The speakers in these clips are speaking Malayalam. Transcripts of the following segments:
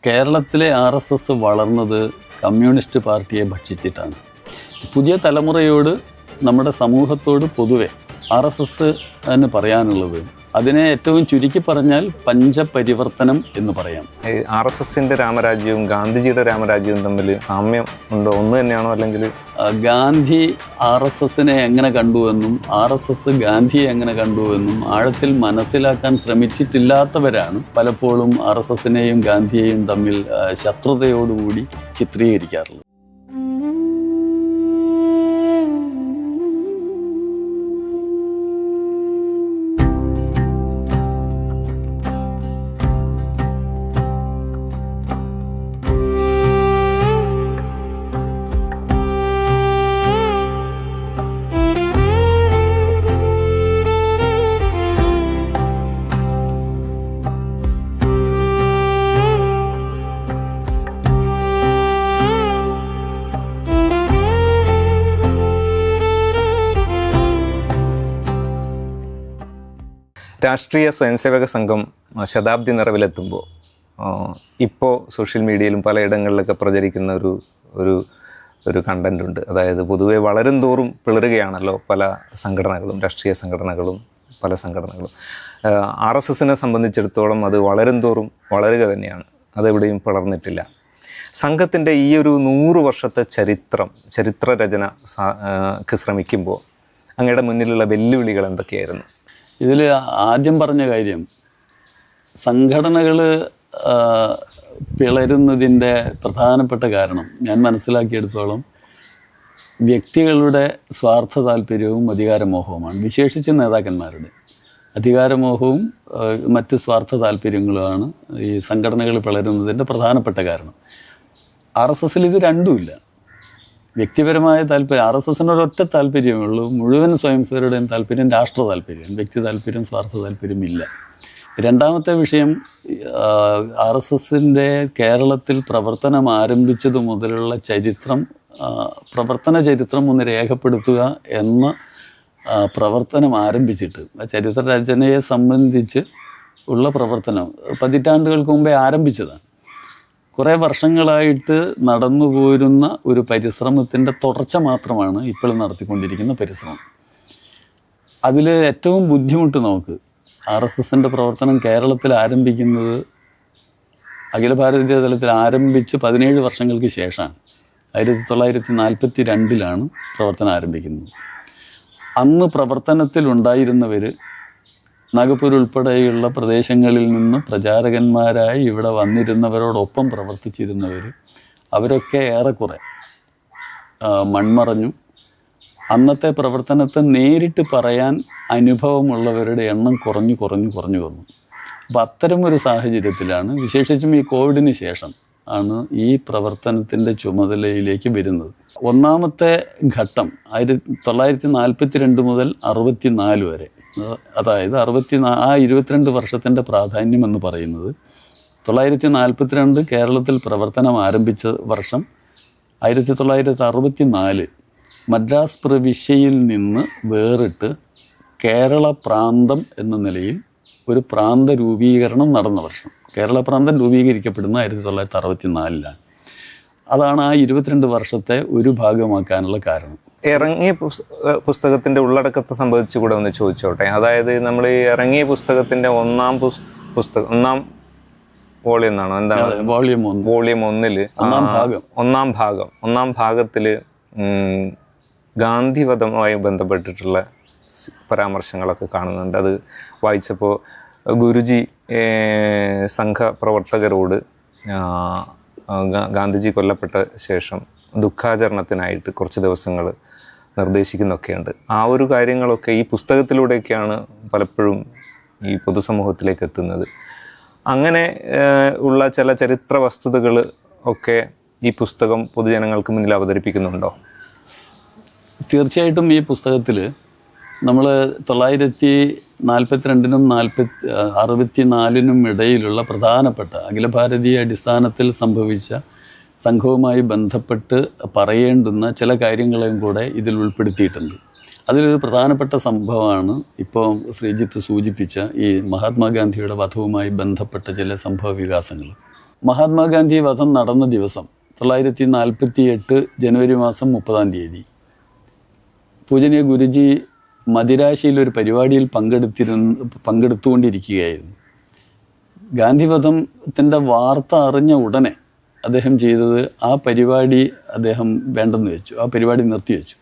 കേരളത്തിലെ RSS വളർന്നത് കമ്മ്യൂണിസ്റ്റ് പാർട്ടിയെ ഭക്ഷിച്ചിട്ടാണ്. പുതിയ തലമുറയോട്, നമ്മുടെ സമൂഹത്തോട് പൊതുവെ RSS എന്ന് പറയാനുള്ളത്, അതിനെ ഏറ്റവും ചുരുക്കി പറഞ്ഞാൽ പഞ്ചപരിവർത്തനം എന്ന് പറയാം. RSSന്റെ രാമരാജ്യവും ഗാന്ധിജിയുടെ രാമരാജ്യവും തമ്മിൽ സാമ്യം ഉണ്ടോ? ഒന്ന് തന്നെയാണോ? അല്ലെങ്കിൽ ഗാന്ധി RSSനെ എങ്ങനെ കണ്ടുവെന്നും RSS ഗാന്ധിയെ എങ്ങനെ കണ്ടുവെന്നും ആഴത്തിൽ മനസ്സിലാക്കാൻ ശ്രമിച്ചിട്ടില്ലാത്തവരാണ് പലപ്പോഴും RSSനെയും ഗാന്ധിയെയും തമ്മിൽ ശത്രുതയോടുകൂടി ചിത്രീകരിക്കാറുള്ളത്. രാഷ്ട്രീയ സ്വയംസേവക സംഘം ശതാബ്ദി നിറവിലെത്തുമ്പോൾ ഇപ്പോൾ സോഷ്യൽ മീഡിയയിലും പലയിടങ്ങളിലൊക്കെ പ്രചരിക്കുന്ന ഒരു കണ്ടൻ്റ് ഉണ്ട്. അതായത് പൊതുവെ വളരും തോറും പിളരുകയാണല്ലോ പല സംഘടനകളും, രാഷ്ട്രീയ സംഘടനകളും പല സംഘടനകളും. RSSനെ സംബന്ധിച്ചിടത്തോളം അത് വളരും തോറും വളരുക തന്നെയാണ്, അതെവിടെയും പിളർന്നിട്ടില്ല. സംഘത്തിൻ്റെ ഈ ഒരു 100 വർഷത്തെ ചരിത്രരചനക്ക് ശ്രമിക്കുമ്പോൾ അങ്ങയുടെ മുന്നിലുള്ള വെല്ലുവിളികൾ എന്തൊക്കെയായിരുന്നു? ഇതിൽ ആദ്യം പറഞ്ഞ കാര്യം, സംഘടനകൾ പിളരുന്നതിൻ്റെ പ്രധാനപ്പെട്ട കാരണം ഞാൻ മനസ്സിലാക്കിയെടുത്തോളം വ്യക്തികളുടെ സ്വാർത്ഥ താല്പര്യവും അധികാരമോഹവുമാണ്. വിശേഷിച്ച് നേതാക്കന്മാരുടെ അധികാരമോഹവും മറ്റ് സ്വാർത്ഥ താല്പര്യങ്ങളുമാണ് ഈ സംഘടനകൾ പിളരുന്നതിൻ്റെ പ്രധാനപ്പെട്ട കാരണം. RSSൽ ഇത് രണ്ടുമില്ല. വ്യക്തിപരമായ താല്പര്യം, RSSന് ഒരൊറ്റ താല്പര്യമേ ഉള്ളൂ, മുഴുവൻ സ്വയംസേവരുടെയും താല്പര്യം രാഷ്ട്ര താല്പര്യം, വ്യക്തി താല്പര്യം, സ്വാർത്ഥ താല്പര്യമില്ല. രണ്ടാമത്തെ വിഷയം, RSSൻ്റെ കേരളത്തിൽ പ്രവർത്തനം ആരംഭിച്ചത് മുതലുള്ള പ്രവർത്തന ചരിത്രം ഒന്ന് രേഖപ്പെടുത്തുക എന്ന പ്രവർത്തനം ആരംഭിച്ചിട്ട്, ചരിത്രരചനയെ സംബന്ധിച്ച് ഉള്ള പ്രവർത്തനം പതിറ്റാണ്ടുകൾക്ക് മുമ്പേ ആരംഭിച്ചതാണ്. കുറേ വർഷങ്ങളായിട്ട് നടന്നു പോരുന്ന ഒരു പരിശ്രമത്തിൻ്റെ തുടർച്ച മാത്രമാണ് ഇപ്പോൾ നടത്തിക്കൊണ്ടിരിക്കുന്ന പരിശ്രമം. അതിൽ ഏറ്റവും ബുദ്ധിമുട്ട് നമുക്ക് RSSൻ്റെ പ്രവർത്തനം കേരളത്തിൽ ആരംഭിക്കുന്നത് അഖില ഭാരതീയ തലത്തിൽ ആരംഭിച്ച് 17 വർഷങ്ങൾക്ക് ശേഷമാണ്. 1942 പ്രവർത്തനം ആരംഭിക്കുന്നത്. അന്ന് പ്രവർത്തനത്തിലുണ്ടായിരുന്നവർ, നാഗപ്പൂർ ഉൾപ്പെടെയുള്ള പ്രദേശങ്ങളിൽ നിന്ന് പ്രചാരകന്മാരായി ഇവിടെ വന്നിരുന്നവരോടൊപ്പം പ്രവർത്തിച്ചിരുന്നവർ, അവരൊക്കെ ഏറെക്കുറെ മൺമറഞ്ഞു. അന്നത്തെ പ്രവർത്തനത്തെ നേരിട്ട് പറയാൻ അനുഭവമുള്ളവരുടെ എണ്ണം കുറഞ്ഞു വന്നു. അപ്പോൾ അത്തരമൊരു സാഹചര്യത്തിലാണ്, വിശേഷിച്ചും ഈ കോവിഡിന് ശേഷം ആണ് ഈ പ്രവർത്തനത്തിൻ്റെ ചുമതലയിലേക്ക് വരുന്നത്. ഒന്നാമത്തെ ഘട്ടം 1942 മുതൽ 64 വരെ, അതായത് 22 വർഷത്തിൻ്റെ പ്രാധാന്യം എന്ന് പറയുന്നത് 1942 കേരളത്തിൽ പ്രവർത്തനം ആരംഭിച്ച വർഷം, 1964 മദ്രാസ് പ്രവിശ്യയിൽ നിന്ന് വേറിട്ട് കേരള പ്രാന്തം എന്ന നിലയിൽ ഒരു പ്രാന്ത രൂപീകരണം നടന്ന വർഷം. കേരള പ്രാന്തം രൂപീകരിക്കപ്പെടുന്ന 1964 അതാണ് ആ 22 വർഷത്തെ ഒരു ഭാഗമാക്കാനുള്ള കാരണം. ഇറങ്ങിയ പുസ്തകത്തിന്റെ ഉള്ളടക്കത്തെ സംബന്ധിച്ച് കൂടെ ഒന്ന് ചോദിച്ചോട്ടെ. അതായത് നമ്മൾ ഈ ഇറങ്ങിയ പുസ്തകത്തിന്റെ ഒന്നാം വോളിയം എന്നാണോ, എന്താണ്, വോളിയം 1 ഒന്നാം ഭാഗത്തില് ഗാന്ധിവധവുമായി ബന്ധപ്പെട്ടിട്ടുള്ള പരാമർശങ്ങളൊക്കെ കാണുന്നുണ്ട്. അത് വായിച്ചപ്പോൾ ഗുരുജി സംഘപ്രവർത്തകരോട് ഗാന്ധിജി കൊല്ലപ്പെട്ട ശേഷം ദുഃഖാചരണത്തിനായിട്ട് കുറച്ച് ദിവസങ്ങൾ നിർദ്ദേശിക്കുന്നൊക്കെയുണ്ട്. ആ ഒരു കാര്യങ്ങളൊക്കെ ഈ പുസ്തകത്തിലൂടെയൊക്കെയാണ് പലപ്പോഴും ഈ പൊതുസമൂഹത്തിലേക്ക് എത്തുന്നത്. അങ്ങനെ ഉള്ള ചില ചരിത്ര വസ്തുതകൾ ഒക്കെ ഈ പുസ്തകം പൊതുജനങ്ങൾക്ക് മുന്നിൽ അവതരിപ്പിക്കുന്നുണ്ടോ? തീർച്ചയായിട്ടും ഈ പുസ്തകത്തിൽ നമ്മൾ 1942-നും 1964-നും ഇടയിലുള്ള പ്രധാനപ്പെട്ട അഖില ഭാരതീയ അടിസ്ഥാനത്തിൽ സംഭവിച്ച സംഘവുമായി ബന്ധപ്പെട്ട് പറയേണ്ടുന്ന ചില കാര്യങ്ങളെയും കൂടെ ഇതിൽ ഉൾപ്പെടുത്തിയിട്ടുണ്ട്. അതിലൊരു പ്രധാനപ്പെട്ട സംഭവമാണ് ഇപ്പോൾ ശ്രീജിത്ത് സൂചിപ്പിച്ച ഈ മഹാത്മാഗാന്ധിയുടെ വധവുമായി ബന്ധപ്പെട്ട ചില സംഭവ വികാസങ്ങൾ. മഹാത്മാഗാന്ധി വധം നടന്ന ദിവസം 1948 ജനുവരി മാസം 30 പൂജനീയ ഗുരുജി മദിരാശിയിലൊരു പരിപാടിയിൽ പങ്കെടുത്തുകൊണ്ടിരിക്കുകയായിരുന്നു. ഗാന്ധിവധത്തിൻ്റെ വാർത്ത അറിഞ്ഞ ഉടനെ അദ്ദേഹം ചെയ്തത് ആ പരിപാടി അദ്ദേഹം വേണ്ടെന്ന് വെച്ചു, ആ പരിപാടി നിർത്തിവെച്ചു.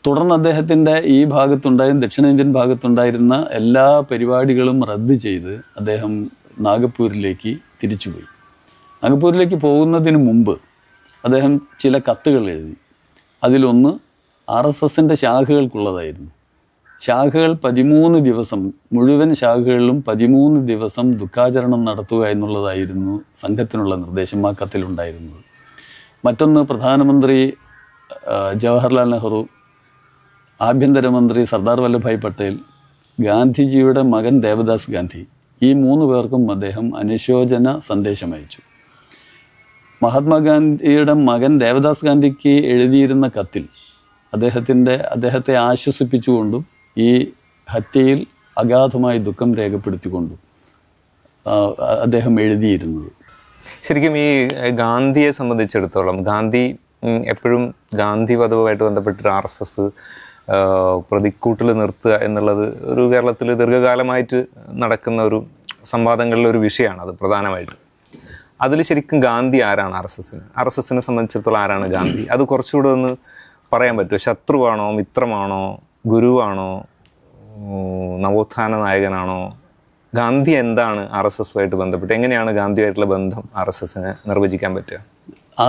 തുടർന്ന് അദ്ദേഹത്തിൻ്റെ ഈ ഭാഗത്തുണ്ടായിരുന്ന ദക്ഷിണേന്ത്യൻ ഭാഗത്തുണ്ടായിരുന്ന എല്ലാ പരിപാടികളും റദ്ദ് ചെയ്ത് അദ്ദേഹം നാഗപ്പൂരിലേക്ക് തിരിച്ചുപോയി. നാഗപ്പൂരിലേക്ക് പോകുന്നതിന് മുമ്പ് അദ്ദേഹം ചില കത്തുകൾ എഴുതി. അതിലൊന്ന് RSSൻ്റെ ശാഖകൾക്കുള്ളതായിരുന്നു. ശാഖകൾ 13 ദിവസം, മുഴുവൻ ശാഖകളിലും 13 ദിവസം ദുഃഖാചരണം നടത്തുക എന്നുള്ളതായിരുന്നു സംഘത്തിനുള്ള നിർദ്ദേശം ആ കത്തിലുണ്ടായിരുന്നത്. മറ്റൊന്ന് പ്രധാനമന്ത്രി ജവഹർലാൽ നെഹ്റു, ആഭ്യന്തരമന്ത്രി സർദാർ വല്ലഭായ് പട്ടേൽ, ഗാന്ധിജിയുടെ മകൻ ദേവദാസ് ഗാന്ധി, ഈ 3 പേർക്കും അദ്ദേഹം അനുശോചന സന്ദേശം അയച്ചു. മഹാത്മാഗാന്ധിയുടെ മകൻ ദേവദാസ് ഗാന്ധിക്ക് എഴുതിയിരുന്ന കത്തിൽ അദ്ദേഹത്തെ ആശ്വസിപ്പിച്ചുകൊണ്ടും ഈ ഹത്യയിൽ അഗാധമായ ദുഃഖം രേഖപ്പെടുത്തിക്കൊണ്ടും അദ്ദേഹം എഴുതിയിരുന്നത്. ശരിക്കും ഈ ഗാന്ധിയെ സംബന്ധിച്ചിടത്തോളം ഗാന്ധി എപ്പോഴും ഗാന്ധി വധവുമായിട്ട് ബന്ധപ്പെട്ട് RSS പ്രതിക്കൂട്ടിൽ നിർത്തുക എന്നുള്ളത് ഒരു കേരളത്തിൽ ദീർഘകാലമായിട്ട് നടക്കുന്ന ഒരു സംവാദങ്ങളിലെ ഒരു വിഷയമാണ്. അത് പ്രധാനമായിട്ട് അതിൽ ശരിക്കും ഗാന്ധി ആരാണ് RSSനെ സംബന്ധിച്ചിടത്തോളം ആരാണ് ഗാന്ധി? അത് കുറച്ചുകൂടെ ഒന്ന് പറയാൻ പറ്റുമോ? ശത്രുവാണോ, മിത്രമാണോ, ഗുരുവാണോ, നവോത്ഥാന നായകനാണോ? ഗാന്ധി എന്താണ് RSSുമായിട്ട് ബന്ധപ്പെട്ട്? എങ്ങനെയാണ് ഗാന്ധിയുമായിട്ടുള്ള ബന്ധം RSSനെ നിർവചിക്കാൻ പറ്റുക?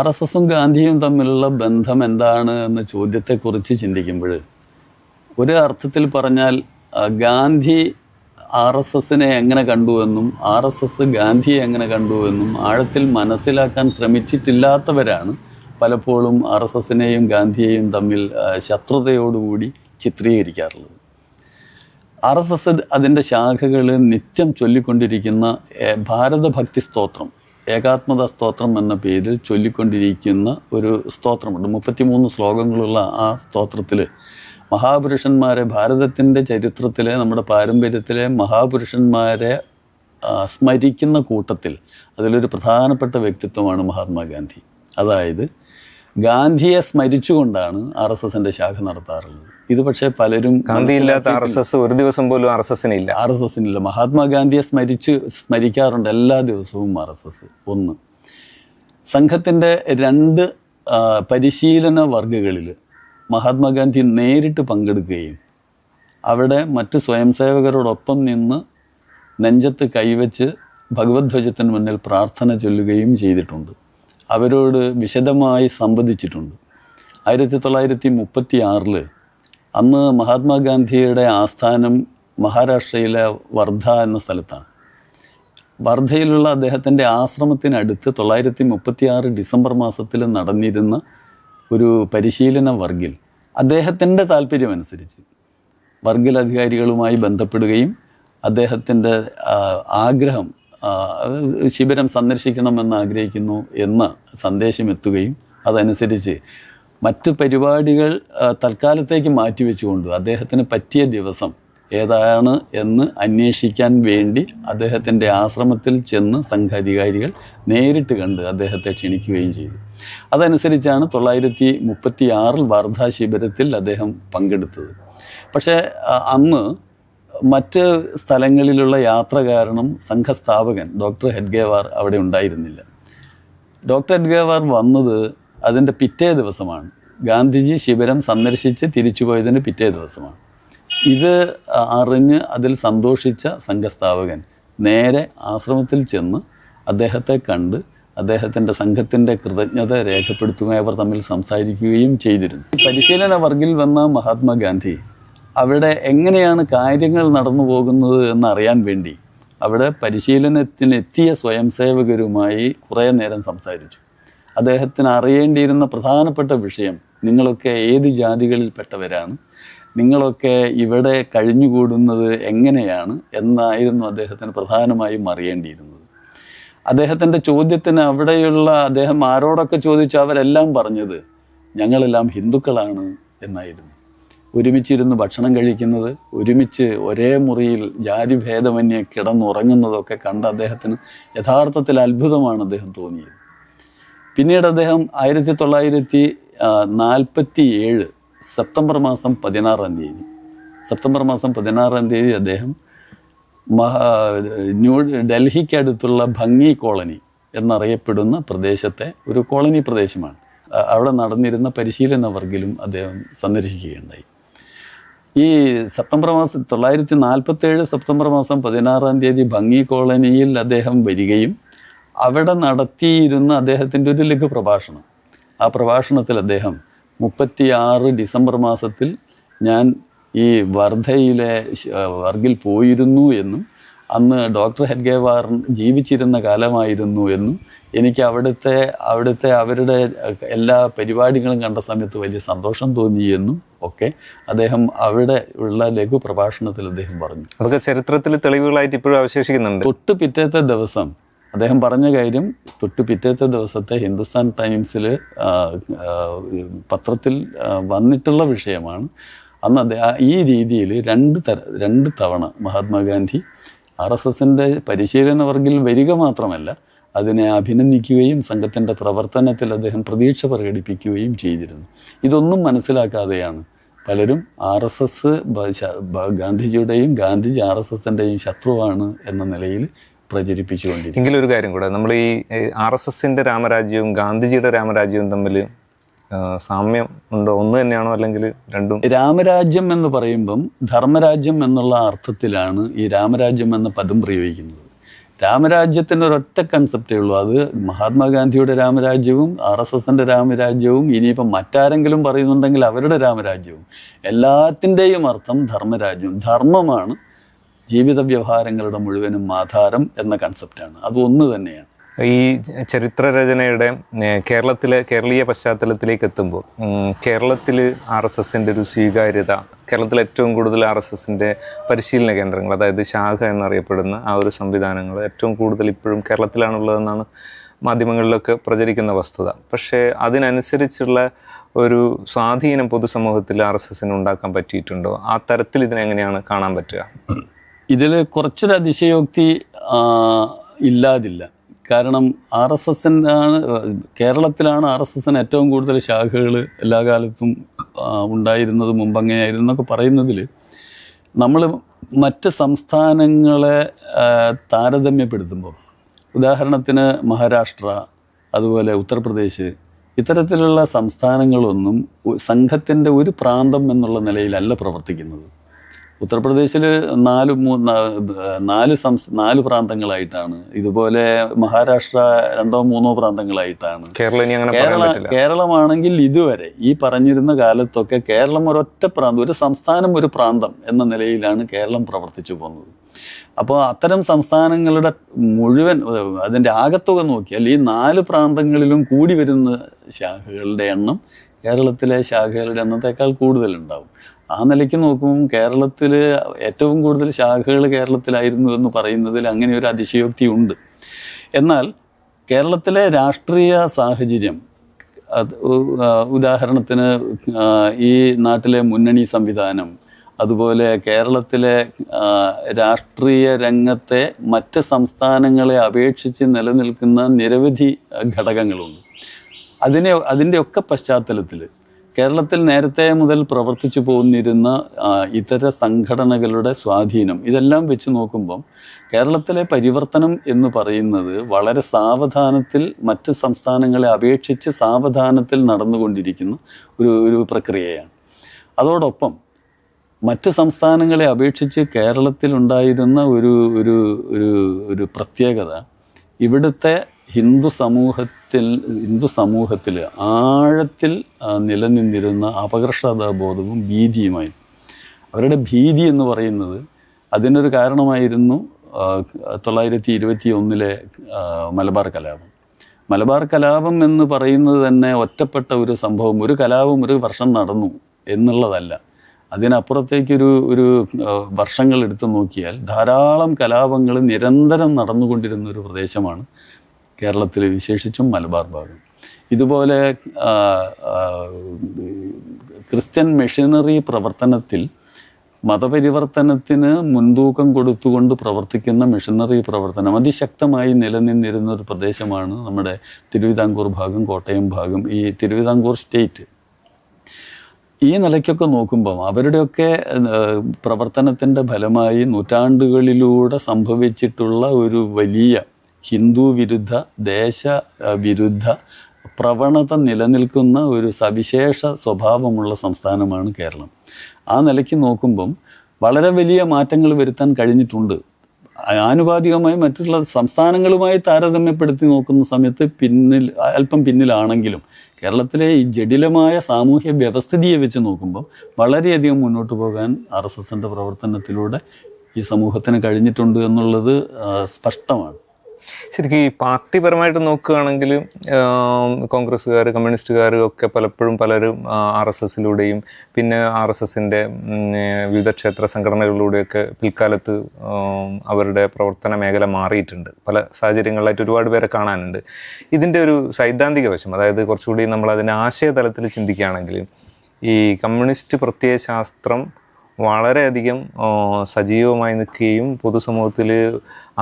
RSSും ഗാന്ധിയും തമ്മിലുള്ള ബന്ധം എന്താണ് എന്ന ചോദ്യത്തെക്കുറിച്ച് ചിന്തിക്കുമ്പോൾ ഒരു അർത്ഥത്തിൽ പറഞ്ഞാൽ ഗാന്ധി RSSനെ എങ്ങനെ കണ്ടുവെന്നും RSS ഗാന്ധിയെ എങ്ങനെ കണ്ടുവെന്നും ആഴത്തിൽ മനസ്സിലാക്കാൻ ശ്രമിച്ചിട്ടില്ലാത്തവരാണ് പലപ്പോഴും RSSനെയും ഗാന്ധിയെയും തമ്മിൽ ശത്രുതയോടുകൂടി ചിത്രീകരിക്കാറുള്ളത്. RSS അതിൻ്റെ ശാഖകൾ നിത്യം ചൊല്ലിക്കൊണ്ടിരിക്കുന്ന ഭാരതഭക്തി സ്തോത്രം, ഏകാത്മത സ്തോത്രം എന്ന പേരിൽ ചൊല്ലിക്കൊണ്ടിരിക്കുന്ന ഒരു സ്തോത്രമുണ്ട്. 33 ശ്ലോകങ്ങളുള്ള ആ സ്തോത്രത്തിൽ മഹാപുരുഷന്മാരെ, ഭാരതത്തിൻ്റെ ചരിത്രത്തിലെ, നമ്മുടെ പാരമ്പര്യത്തിലെ മഹാപുരുഷന്മാരെ സ്മരിക്കുന്ന കൂട്ടത്തിൽ അതിലൊരു പ്രധാനപ്പെട്ട വ്യക്തിത്വമാണ് മഹാത്മാഗാന്ധി. അതായത് ഗാന്ധിയെ സ്മരിച്ചുകൊണ്ടാണ് RSSൻ്റെ ശാഖ നടത്താറുള്ളത്. ഇത് പക്ഷേ പലരും ഗാന്ധിയില്ലാത്ത RSS ഒരു ദിവസം പോലും RSSനില്ല. മഹാത്മാഗാന്ധിയെ സ്മരിക്കാറുണ്ട് എല്ലാ ദിവസവും RSS. ഒന്ന്, സംഘത്തിൻ്റെ 2 പരിശീലന വർഗങ്ങളിൽ മഹാത്മാഗാന്ധി നേരിട്ട് പങ്കെടുക്കുകയും അവിടെ മറ്റ് സ്വയംസേവകരോടൊപ്പം നിന്ന് നെഞ്ചത്ത് കൈവച്ച് ഭഗവത്ധ്വജത്തിന് മുന്നിൽ പ്രാർത്ഥന ചൊല്ലുകയും ചെയ്തിട്ടുണ്ട്. അവരോട് വിശദമായി സംവദിച്ചിട്ടുണ്ട്. 1936 അന്ന് മഹാത്മാഗാന്ധിയുടെ ആസ്ഥാനം മഹാരാഷ്ട്രയിലെ വർധ എന്ന സ്ഥലത്താണ്. വർധയിലുള്ള അദ്ദേഹത്തിൻ്റെ ആശ്രമത്തിനടുത്ത് 1936 ഡിസംബർ മാസത്തിൽ നടന്നിരുന്ന ഒരു പരിശീലന വർഗിൽ അദ്ദേഹത്തിൻ്റെ താല്പര്യമനുസരിച്ച് വർഗിൽ അധികാരികളുമായി ബന്ധപ്പെടുകയും അദ്ദേഹത്തിൻ്റെ ആഗ്രഹം, ശിബിരം സന്ദർശിക്കണമെന്ന് ആഗ്രഹിക്കുന്നു എന്ന സന്ദേശം എത്തുകയും അതനുസരിച്ച് മറ്റ് പരിപാടികൾ തൽക്കാലത്തേക്ക് മാറ്റിവെച്ചുകൊണ്ട് അദ്ദേഹത്തിന് പറ്റിയ ദിവസം ഏതാണ് എന്ന് അന്വേഷിക്കാൻ വേണ്ടി അദ്ദേഹത്തിൻ്റെ ആശ്രമത്തിൽ ചെന്ന് സംഘാധികാരികൾ നേരിട്ട് കണ്ട് അദ്ദേഹത്തെ ക്ഷണിക്കുകയും ചെയ്തു. അതനുസരിച്ചാണ് 1936 വാർധാ ശിബിരത്തിൽ അദ്ദേഹം പങ്കെടുത്തത്. പക്ഷേ അന്ന് മറ്റ് സ്ഥലങ്ങളിലുള്ള യാത്ര കാരണം സംഘസ്ഥാപകൻ ഡോക്ടർ ഹെഡ്ഗേവാർ അവിടെ ഉണ്ടായിരുന്നില്ല. ഡോക്ടർ ഹെഡ്ഗേവാർ വന്നത് അതിൻ്റെ പിറ്റേ ദിവസമാണ്. ഗാന്ധിജി ശിബിരം സന്ദർശിച്ച് തിരിച്ചുപോയതിൻ്റെ പിറ്റേ ദിവസമാണ്. ഇത് അറിഞ്ഞ് അതിൽ സന്തോഷിച്ച സംഘസ്ഥാപകൻ നേരെ ആശ്രമത്തിൽ ചെന്ന് അദ്ദേഹത്തെ കണ്ട് അദ്ദേഹത്തിൻ്റെ സംഘത്തിൻ്റെ കൃതജ്ഞത രേഖപ്പെടുത്തുകയും അവർ തമ്മിൽ സംസാരിക്കുകയും ചെയ്തിരുന്നു. പരിശീലന വർഗിൽ വന്ന മഹാത്മാഗാന്ധി അവിടെ എങ്ങനെയാണ് കാര്യങ്ങൾ നടന്നു പോകുന്നത് എന്നറിയാൻ വേണ്ടി അവിടെ പരിശീലനത്തിനെത്തിയ സ്വയംസേവകരുമായി കുറേ നേരം സംസാരിച്ചു. അദ്ദേഹത്തിന് അറിയേണ്ടിയിരുന്ന പ്രധാനപ്പെട്ട വിഷയം, നിങ്ങളൊക്കെ ഏത് ജാതികളിൽപ്പെട്ടവരാണ്, നിങ്ങളൊക്കെ ഇവിടെ കഴിഞ്ഞുകൂടുന്നത് എങ്ങനെയാണ് എന്നായിരുന്നു അദ്ദേഹത്തിന് പ്രധാനമായും അറിയേണ്ടിയിരുന്നത്. അദ്ദേഹത്തിൻ്റെ ചോദ്യത്തിന് അവിടെയുള്ള അദ്ദേഹം ആരോടൊക്കെ ചോദിച്ചു അവരെല്ലാം പറഞ്ഞത് ഞങ്ങളെല്ലാം ഹിന്ദുക്കളാണ് എന്നായിരുന്നു. ഒരുമിച്ചിരുന്ന് ഭക്ഷണം കഴിക്കുന്നത്, ഒരുമിച്ച് ഒരേ മുറിയിൽ ജാതിഭേദമന്യേ കിടന്നുറങ്ങുന്നതൊക്കെ കണ്ട് അദ്ദേഹത്തിന് യഥാർത്ഥത്തിൽ അത്ഭുതമാണ് അദ്ദേഹം തോന്നിയത്. പിന്നീട് അദ്ദേഹം 1947 സെപ്റ്റംബർ മാസം 16 തീയതി അദ്ദേഹം ഡൽഹിക്കടുത്തുള്ള ഭംഗി കോളനി എന്നറിയപ്പെടുന്ന പ്രദേശത്തെ ഒരു കോളനി പ്രദേശമാണ്. അവിടെ നടന്നിരുന്ന പരിശീലന വർഗിലും അദ്ദേഹം സന്ദർശിക്കുകയുണ്ടായി. ഈ 1947 സെപ്റ്റംബർ മാസം 16 തീയതി ഭംഗി കോളനിയിൽ അദ്ദേഹം വരികയും അവിടെ നടത്തിയിരുന്ന അദ്ദേഹത്തിൻ്റെ ഒരു ലഘു പ്രഭാഷണം, ആ പ്രഭാഷണത്തിൽ അദ്ദേഹം 36 ഡിസംബർ മാസത്തിൽ ഞാൻ ഈ വർദ്ധയിലെ വർഗിൽ പോയിരുന്നു എന്നും അന്ന് ഡോക്ടർ ഹെഡ്ഗേവാർ ജീവിച്ചിരുന്ന കാലമായിരുന്നു എന്നും എനിക്ക് അവിടുത്തെ അവരുടെ എല്ലാ പരിപാടികളും കണ്ട സമയത്ത് വലിയ സന്തോഷം തോന്നിയെന്നും ഒക്കെ അദ്ദേഹം അവിടെ ഉള്ള ലഘു പ്രഭാഷണത്തിൽ അദ്ദേഹം പറഞ്ഞു. അതൊക്കെ ചരിത്രത്തിൽ തെളിവുകളായിട്ട് ഇപ്പോഴും അവശേഷിക്കുന്നുണ്ട്. തൊട്ട് പിറ്റേത്തെ ദിവസം അദ്ദേഹം പറഞ്ഞ കാര്യം തൊട്ട് പിറ്റേത്തെ ദിവസത്തെ ഹിന്ദുസ്ഥാൻ ടൈംസിൽ പത്രത്തിൽ വന്നിട്ടുള്ള വിഷയമാണ്. അന്ന് അദ്ദേഹം ഈ രീതിയിൽ രണ്ട് തവണ മഹാത്മാഗാന്ധി RSSൻ്റെ പരിശീലന വർഗിൽ വരിക മാത്രമല്ല, അതിനെ അഭിനന്ദിക്കുകയും സംഘത്തിൻ്റെ പ്രവർത്തനത്തിൽ അദ്ദേഹം പ്രതീക്ഷ പ്രകടിപ്പിക്കുകയും ചെയ്തിരുന്നു. ഇതൊന്നും മനസ്സിലാക്കാതെയാണ് പലരും RSS ഗാന്ധിജിയുടെയും ഗാന്ധിജി RSSൻ്റെയും ശത്രുവാണ് എന്ന നിലയിൽ പ്രചരിപ്പിച്ചുകൊണ്ടിരിക്കും. എങ്കിലും ഒരു കാര്യം കൂടെ, നമ്മൾ ഈ RSSൻ്റെ രാമരാജ്യവും ഗാന്ധിജിയുടെ രാമരാജ്യവും തമ്മിൽ സാമ്യം ഉണ്ടോ? ഒന്ന് തന്നെയാണോ അല്ലെങ്കിൽ രണ്ടും? രാമരാജ്യം എന്ന് പറയുമ്പം ധർമ്മരാജ്യം എന്നുള്ള അർത്ഥത്തിലാണ് ഈ രാമരാജ്യം എന്ന പദം പ്രയോഗിക്കുന്നത്. രാമരാജ്യത്തിന് ഒരൊറ്റ കൺസെപ്റ്റേ ഉള്ളൂ, അത് മഹാത്മാഗാന്ധിയുടെ രാമരാജ്യവും RSSൻ്റെ രാമരാജ്യവും ഇനിയിപ്പം മറ്റാരെങ്കിലും പറയുന്നുണ്ടെങ്കിൽ അവരുടെ രാമരാജ്യവും, എല്ലാത്തിൻ്റെയും അർത്ഥം ധർമ്മരാജ്യം. ധർമ്മമാണ് ജീവിത വ്യവഹാരങ്ങളുടെ മുഴുവനും ആധാരം എന്ന കൺസെപ്റ്റാണ്. അത് ഒന്ന് തന്നെയാണ്. ഈ ചരിത്രരചനയുടെ കേരളീയ പശ്ചാത്തലത്തിലേക്ക് എത്തുമ്പോൾ കേരളത്തിൽ RSSൻ്റെ ഒരു സ്വീകാര്യത, കേരളത്തിൽ ഏറ്റവും കൂടുതൽ RSSൻ്റെ പരിശീലന കേന്ദ്രങ്ങൾ, അതായത് ശാഖ എന്നറിയപ്പെടുന്ന ആ ഒരു സംവിധാനങ്ങൾ ഏറ്റവും കൂടുതൽ ഇപ്പോഴും കേരളത്തിലാണുള്ളതെന്നാണ് മാധ്യമങ്ങളിലൊക്കെ പ്രചരിക്കുന്ന വസ്തുത. പക്ഷേ അതിനനുസരിച്ചുള്ള ഒരു സ്വാധീനം പൊതുസമൂഹത്തിൽ RSSന് ഉണ്ടാക്കാൻ പറ്റിയിട്ടുണ്ടോ? ആ തരത്തിൽ ഇതിനെങ്ങനെയാണ് കാണാൻ പറ്റുക? ഇതിൽ കുറച്ചൊരു അതിശയോക്തി ഇല്ലാതില്ല. കാരണം കേരളത്തിലാണ് RSSന് ഏറ്റവും കൂടുതൽ ശാഖകൾ എല്ലാ കാലത്തും ഉണ്ടായിരുന്നത്, മുമ്പ് അങ്ങനെയായിരുന്നു എന്നൊക്കെ പറയുന്നതിൽ നമ്മൾ മറ്റ് സംസ്ഥാനങ്ങളെ താരതമ്യപ്പെടുത്തുമ്പോൾ, ഉദാഹരണത്തിന് മഹാരാഷ്ട്ര, അതുപോലെ ഉത്തർപ്രദേശ്, ഇത്തരത്തിലുള്ള സംസ്ഥാനങ്ങളൊന്നും സംഘത്തിൻ്റെ ഒരു പ്രാന്തം എന്നുള്ള നിലയിലല്ല പ്രവർത്തിക്കുന്നത്. ഉത്തർപ്രദേശിൽ 4 പ്രാന്തങ്ങളായിട്ടാണ്, ഇതുപോലെ മഹാരാഷ്ട്ര 2-3 പ്രാന്തങ്ങളായിട്ടാണ്. കേരളമാണെങ്കിൽ ഇതുവരെ ഈ പറഞ്ഞിരുന്ന കാലത്തൊക്കെ കേരളം ഒരൊറ്റ പ്രാന്തം, ഒരു സംസ്ഥാനം ഒരു പ്രാന്തം എന്ന നിലയിലാണ് കേരളം പ്രവർത്തിച്ചു പോകുന്നത്. അപ്പോൾ അത്തരം സംസ്ഥാനങ്ങളുടെ മുഴുവൻ അതിൻ്റെ ആകത്തുക നോക്കിയാൽ ഈ 4 പ്രാന്തങ്ങളിലും കൂടി വരുന്ന ശാഖകളുടെ എണ്ണം കേരളത്തിലെ ശാഖകളുടെ എണ്ണത്തേക്കാൾ കൂടുതലുണ്ടാവും. ആ നിലയ്ക്ക് നോക്കുമ്പോൾ കേരളത്തിൽ ഏറ്റവും കൂടുതൽ ശാഖകൾ കേരളത്തിലായിരുന്നു എന്ന് പറയുന്നതിൽ അങ്ങനെ ഒരു അതിശയോക്തി ഉണ്ട്. എന്നാൽ കേരളത്തിലെ രാഷ്ട്രീയ സാഹചര്യം, ഉദാഹരണത്തിന് ഈ നാട്ടിലെ മുന്നണി സംവിധാനം, അതുപോലെ കേരളത്തിലെ രാഷ്ട്രീയ രംഗത്തെ മറ്റ് സംസ്ഥാനങ്ങളെ അപേക്ഷിച്ച് നിലനിൽക്കുന്ന നിരവധി ഘടകങ്ങളുണ്ട്. അതിൻ്റെയൊക്കെ പശ്ചാത്തലത്തിൽ കേരളത്തിൽ നേരത്തെ മുതൽ പ്രവർത്തിച്ചു പോന്നിരുന്ന ഇതര സംഘടനകളുടെ സ്വാധീനം, ഇതെല്ലാം വെച്ച് നോക്കുമ്പം കേരളത്തിലെ പരിവർത്തനം എന്ന് പറയുന്നത് വളരെ സാവധാനത്തിൽ, മറ്റ് സംസ്ഥാനങ്ങളെ അപേക്ഷിച്ച് സാവധാനത്തിൽ നടന്നുകൊണ്ടിരിക്കുന്ന ഒരു പ്രക്രിയയാണ്. അതോടൊപ്പം മറ്റ് സംസ്ഥാനങ്ങളെ അപേക്ഷിച്ച് കേരളത്തിലുണ്ടായിരുന്ന ഒരു പ്രത്യേകത, ഇവിടുത്തെ ഹിന്ദു സമൂഹത്തിൽ ആഴത്തിൽ നിലനിന്നിരുന്ന അപകർഷതാബോധവും ഭീതിയുമായി. അവരുടെ ഭീതി എന്ന് പറയുന്നത്, അതിനൊരു കാരണമായിരുന്നു 1921 മലബാർ കലാപം. മലബാർ കലാപം എന്ന് പറയുന്നത് തന്നെ ഒറ്റപ്പെട്ട ഒരു സംഭവം, ഒരു കലാപം ഒരു വർഷം നടന്നു എന്നുള്ളതല്ല. അതിനപ്പുറത്തേക്കൊരു വർഷങ്ങൾ എടുത്തു നോക്കിയാൽ ധാരാളം കലാപങ്ങൾ നിരന്തരം നടന്നുകൊണ്ടിരുന്ന ഒരു പ്രദേശമാണ് കേരളത്തിൽ, വിശേഷിച്ചും മലബാർ ഭാഗം. ഇതുപോലെ ക്രിസ്ത്യൻ മിഷനറി പ്രവർത്തനത്തിൽ മതപരിവർത്തനത്തിന് മുൻതൂക്കം കൊടുത്തുകൊണ്ട് പ്രവർത്തിക്കുന്ന മിഷനറി പ്രവർത്തനം അതിശക്തമായി നിലനിന്നിരുന്ന ഒരു പ്രദേശമാണ് നമ്മുടെ തിരുവിതാംകൂർ ഭാഗം, കോട്ടയം ഭാഗം, ഈ തിരുവിതാംകൂർ സ്റ്റേറ്റ്. ഈ നിലയ്ക്കൊക്കെ നോക്കുമ്പം അവരുടെയൊക്കെ പ്രവർത്തനത്തിൻ്റെ ഫലമായി നൂറ്റാണ്ടുകളിലൂടെ സംഭവിച്ചിട്ടുള്ള ഒരു വലിയ ഹിന്ദു വിരുദ്ധ, ദേശവിരുദ്ധ പ്രവണത നിലനിൽക്കുന്ന ഒരു സവിശേഷ സ്വഭാവമുള്ള സംസ്ഥാനമാണ് കേരളം. ആ നിലയ്ക്ക് നോക്കുമ്പം വളരെ വലിയ മാറ്റങ്ങൾ വരുത്താൻ കഴിഞ്ഞിട്ടുണ്ട്. ആനുപാതികമായി മറ്റുള്ള സംസ്ഥാനങ്ങളുമായി താരതമ്യപ്പെടുത്തി നോക്കുന്ന സമയത്ത് അല്പം പിന്നിലാണെങ്കിലും കേരളത്തിലെ ഈ ജടിലമായ സാമൂഹ്യ വ്യവസ്ഥിതിയെ വെച്ച് നോക്കുമ്പോൾ വളരെയധികം മുന്നോട്ട് പോകാൻ RSSൻ്റെ പ്രവർത്തനത്തിലൂടെ ഈ സമൂഹത്തിന് കഴിഞ്ഞിട്ടുണ്ട് എന്നുള്ളത് സ്പഷ്ടമാണ്. ശരിക്കും ഈ പാർട്ടിപരമായിട്ട് നോക്കുകയാണെങ്കിൽ കോൺഗ്രസ്സുകാർ, കമ്മ്യൂണിസ്റ്റുകാർ ഒക്കെ പലരും RSSലൂടെയും പിന്നെ RSSൻ്റെ വിവിധ ക്ഷേത്ര സംഘടനകളിലൂടെയൊക്കെ പിൽക്കാലത്ത് അവരുടെ പ്രവർത്തന മേഖല മാറിയിട്ടുണ്ട്. പല സാഹചര്യങ്ങളിലായിട്ട് ഒരുപാട് പേരെ കാണാനുണ്ട്. ഇതിൻ്റെ ഒരു സൈദ്ധാന്തിക വശം, അതായത് കുറച്ചുകൂടി നമ്മളതിൻ്റെ ആശയതലത്തിൽ ചിന്തിക്കുകയാണെങ്കിൽ ഈ കമ്മ്യൂണിസ്റ്റ് പ്രത്യയശാസ്ത്രം വളരെയധികം സജീവമായി നിൽക്കുകയും പൊതുസമൂഹത്തിൽ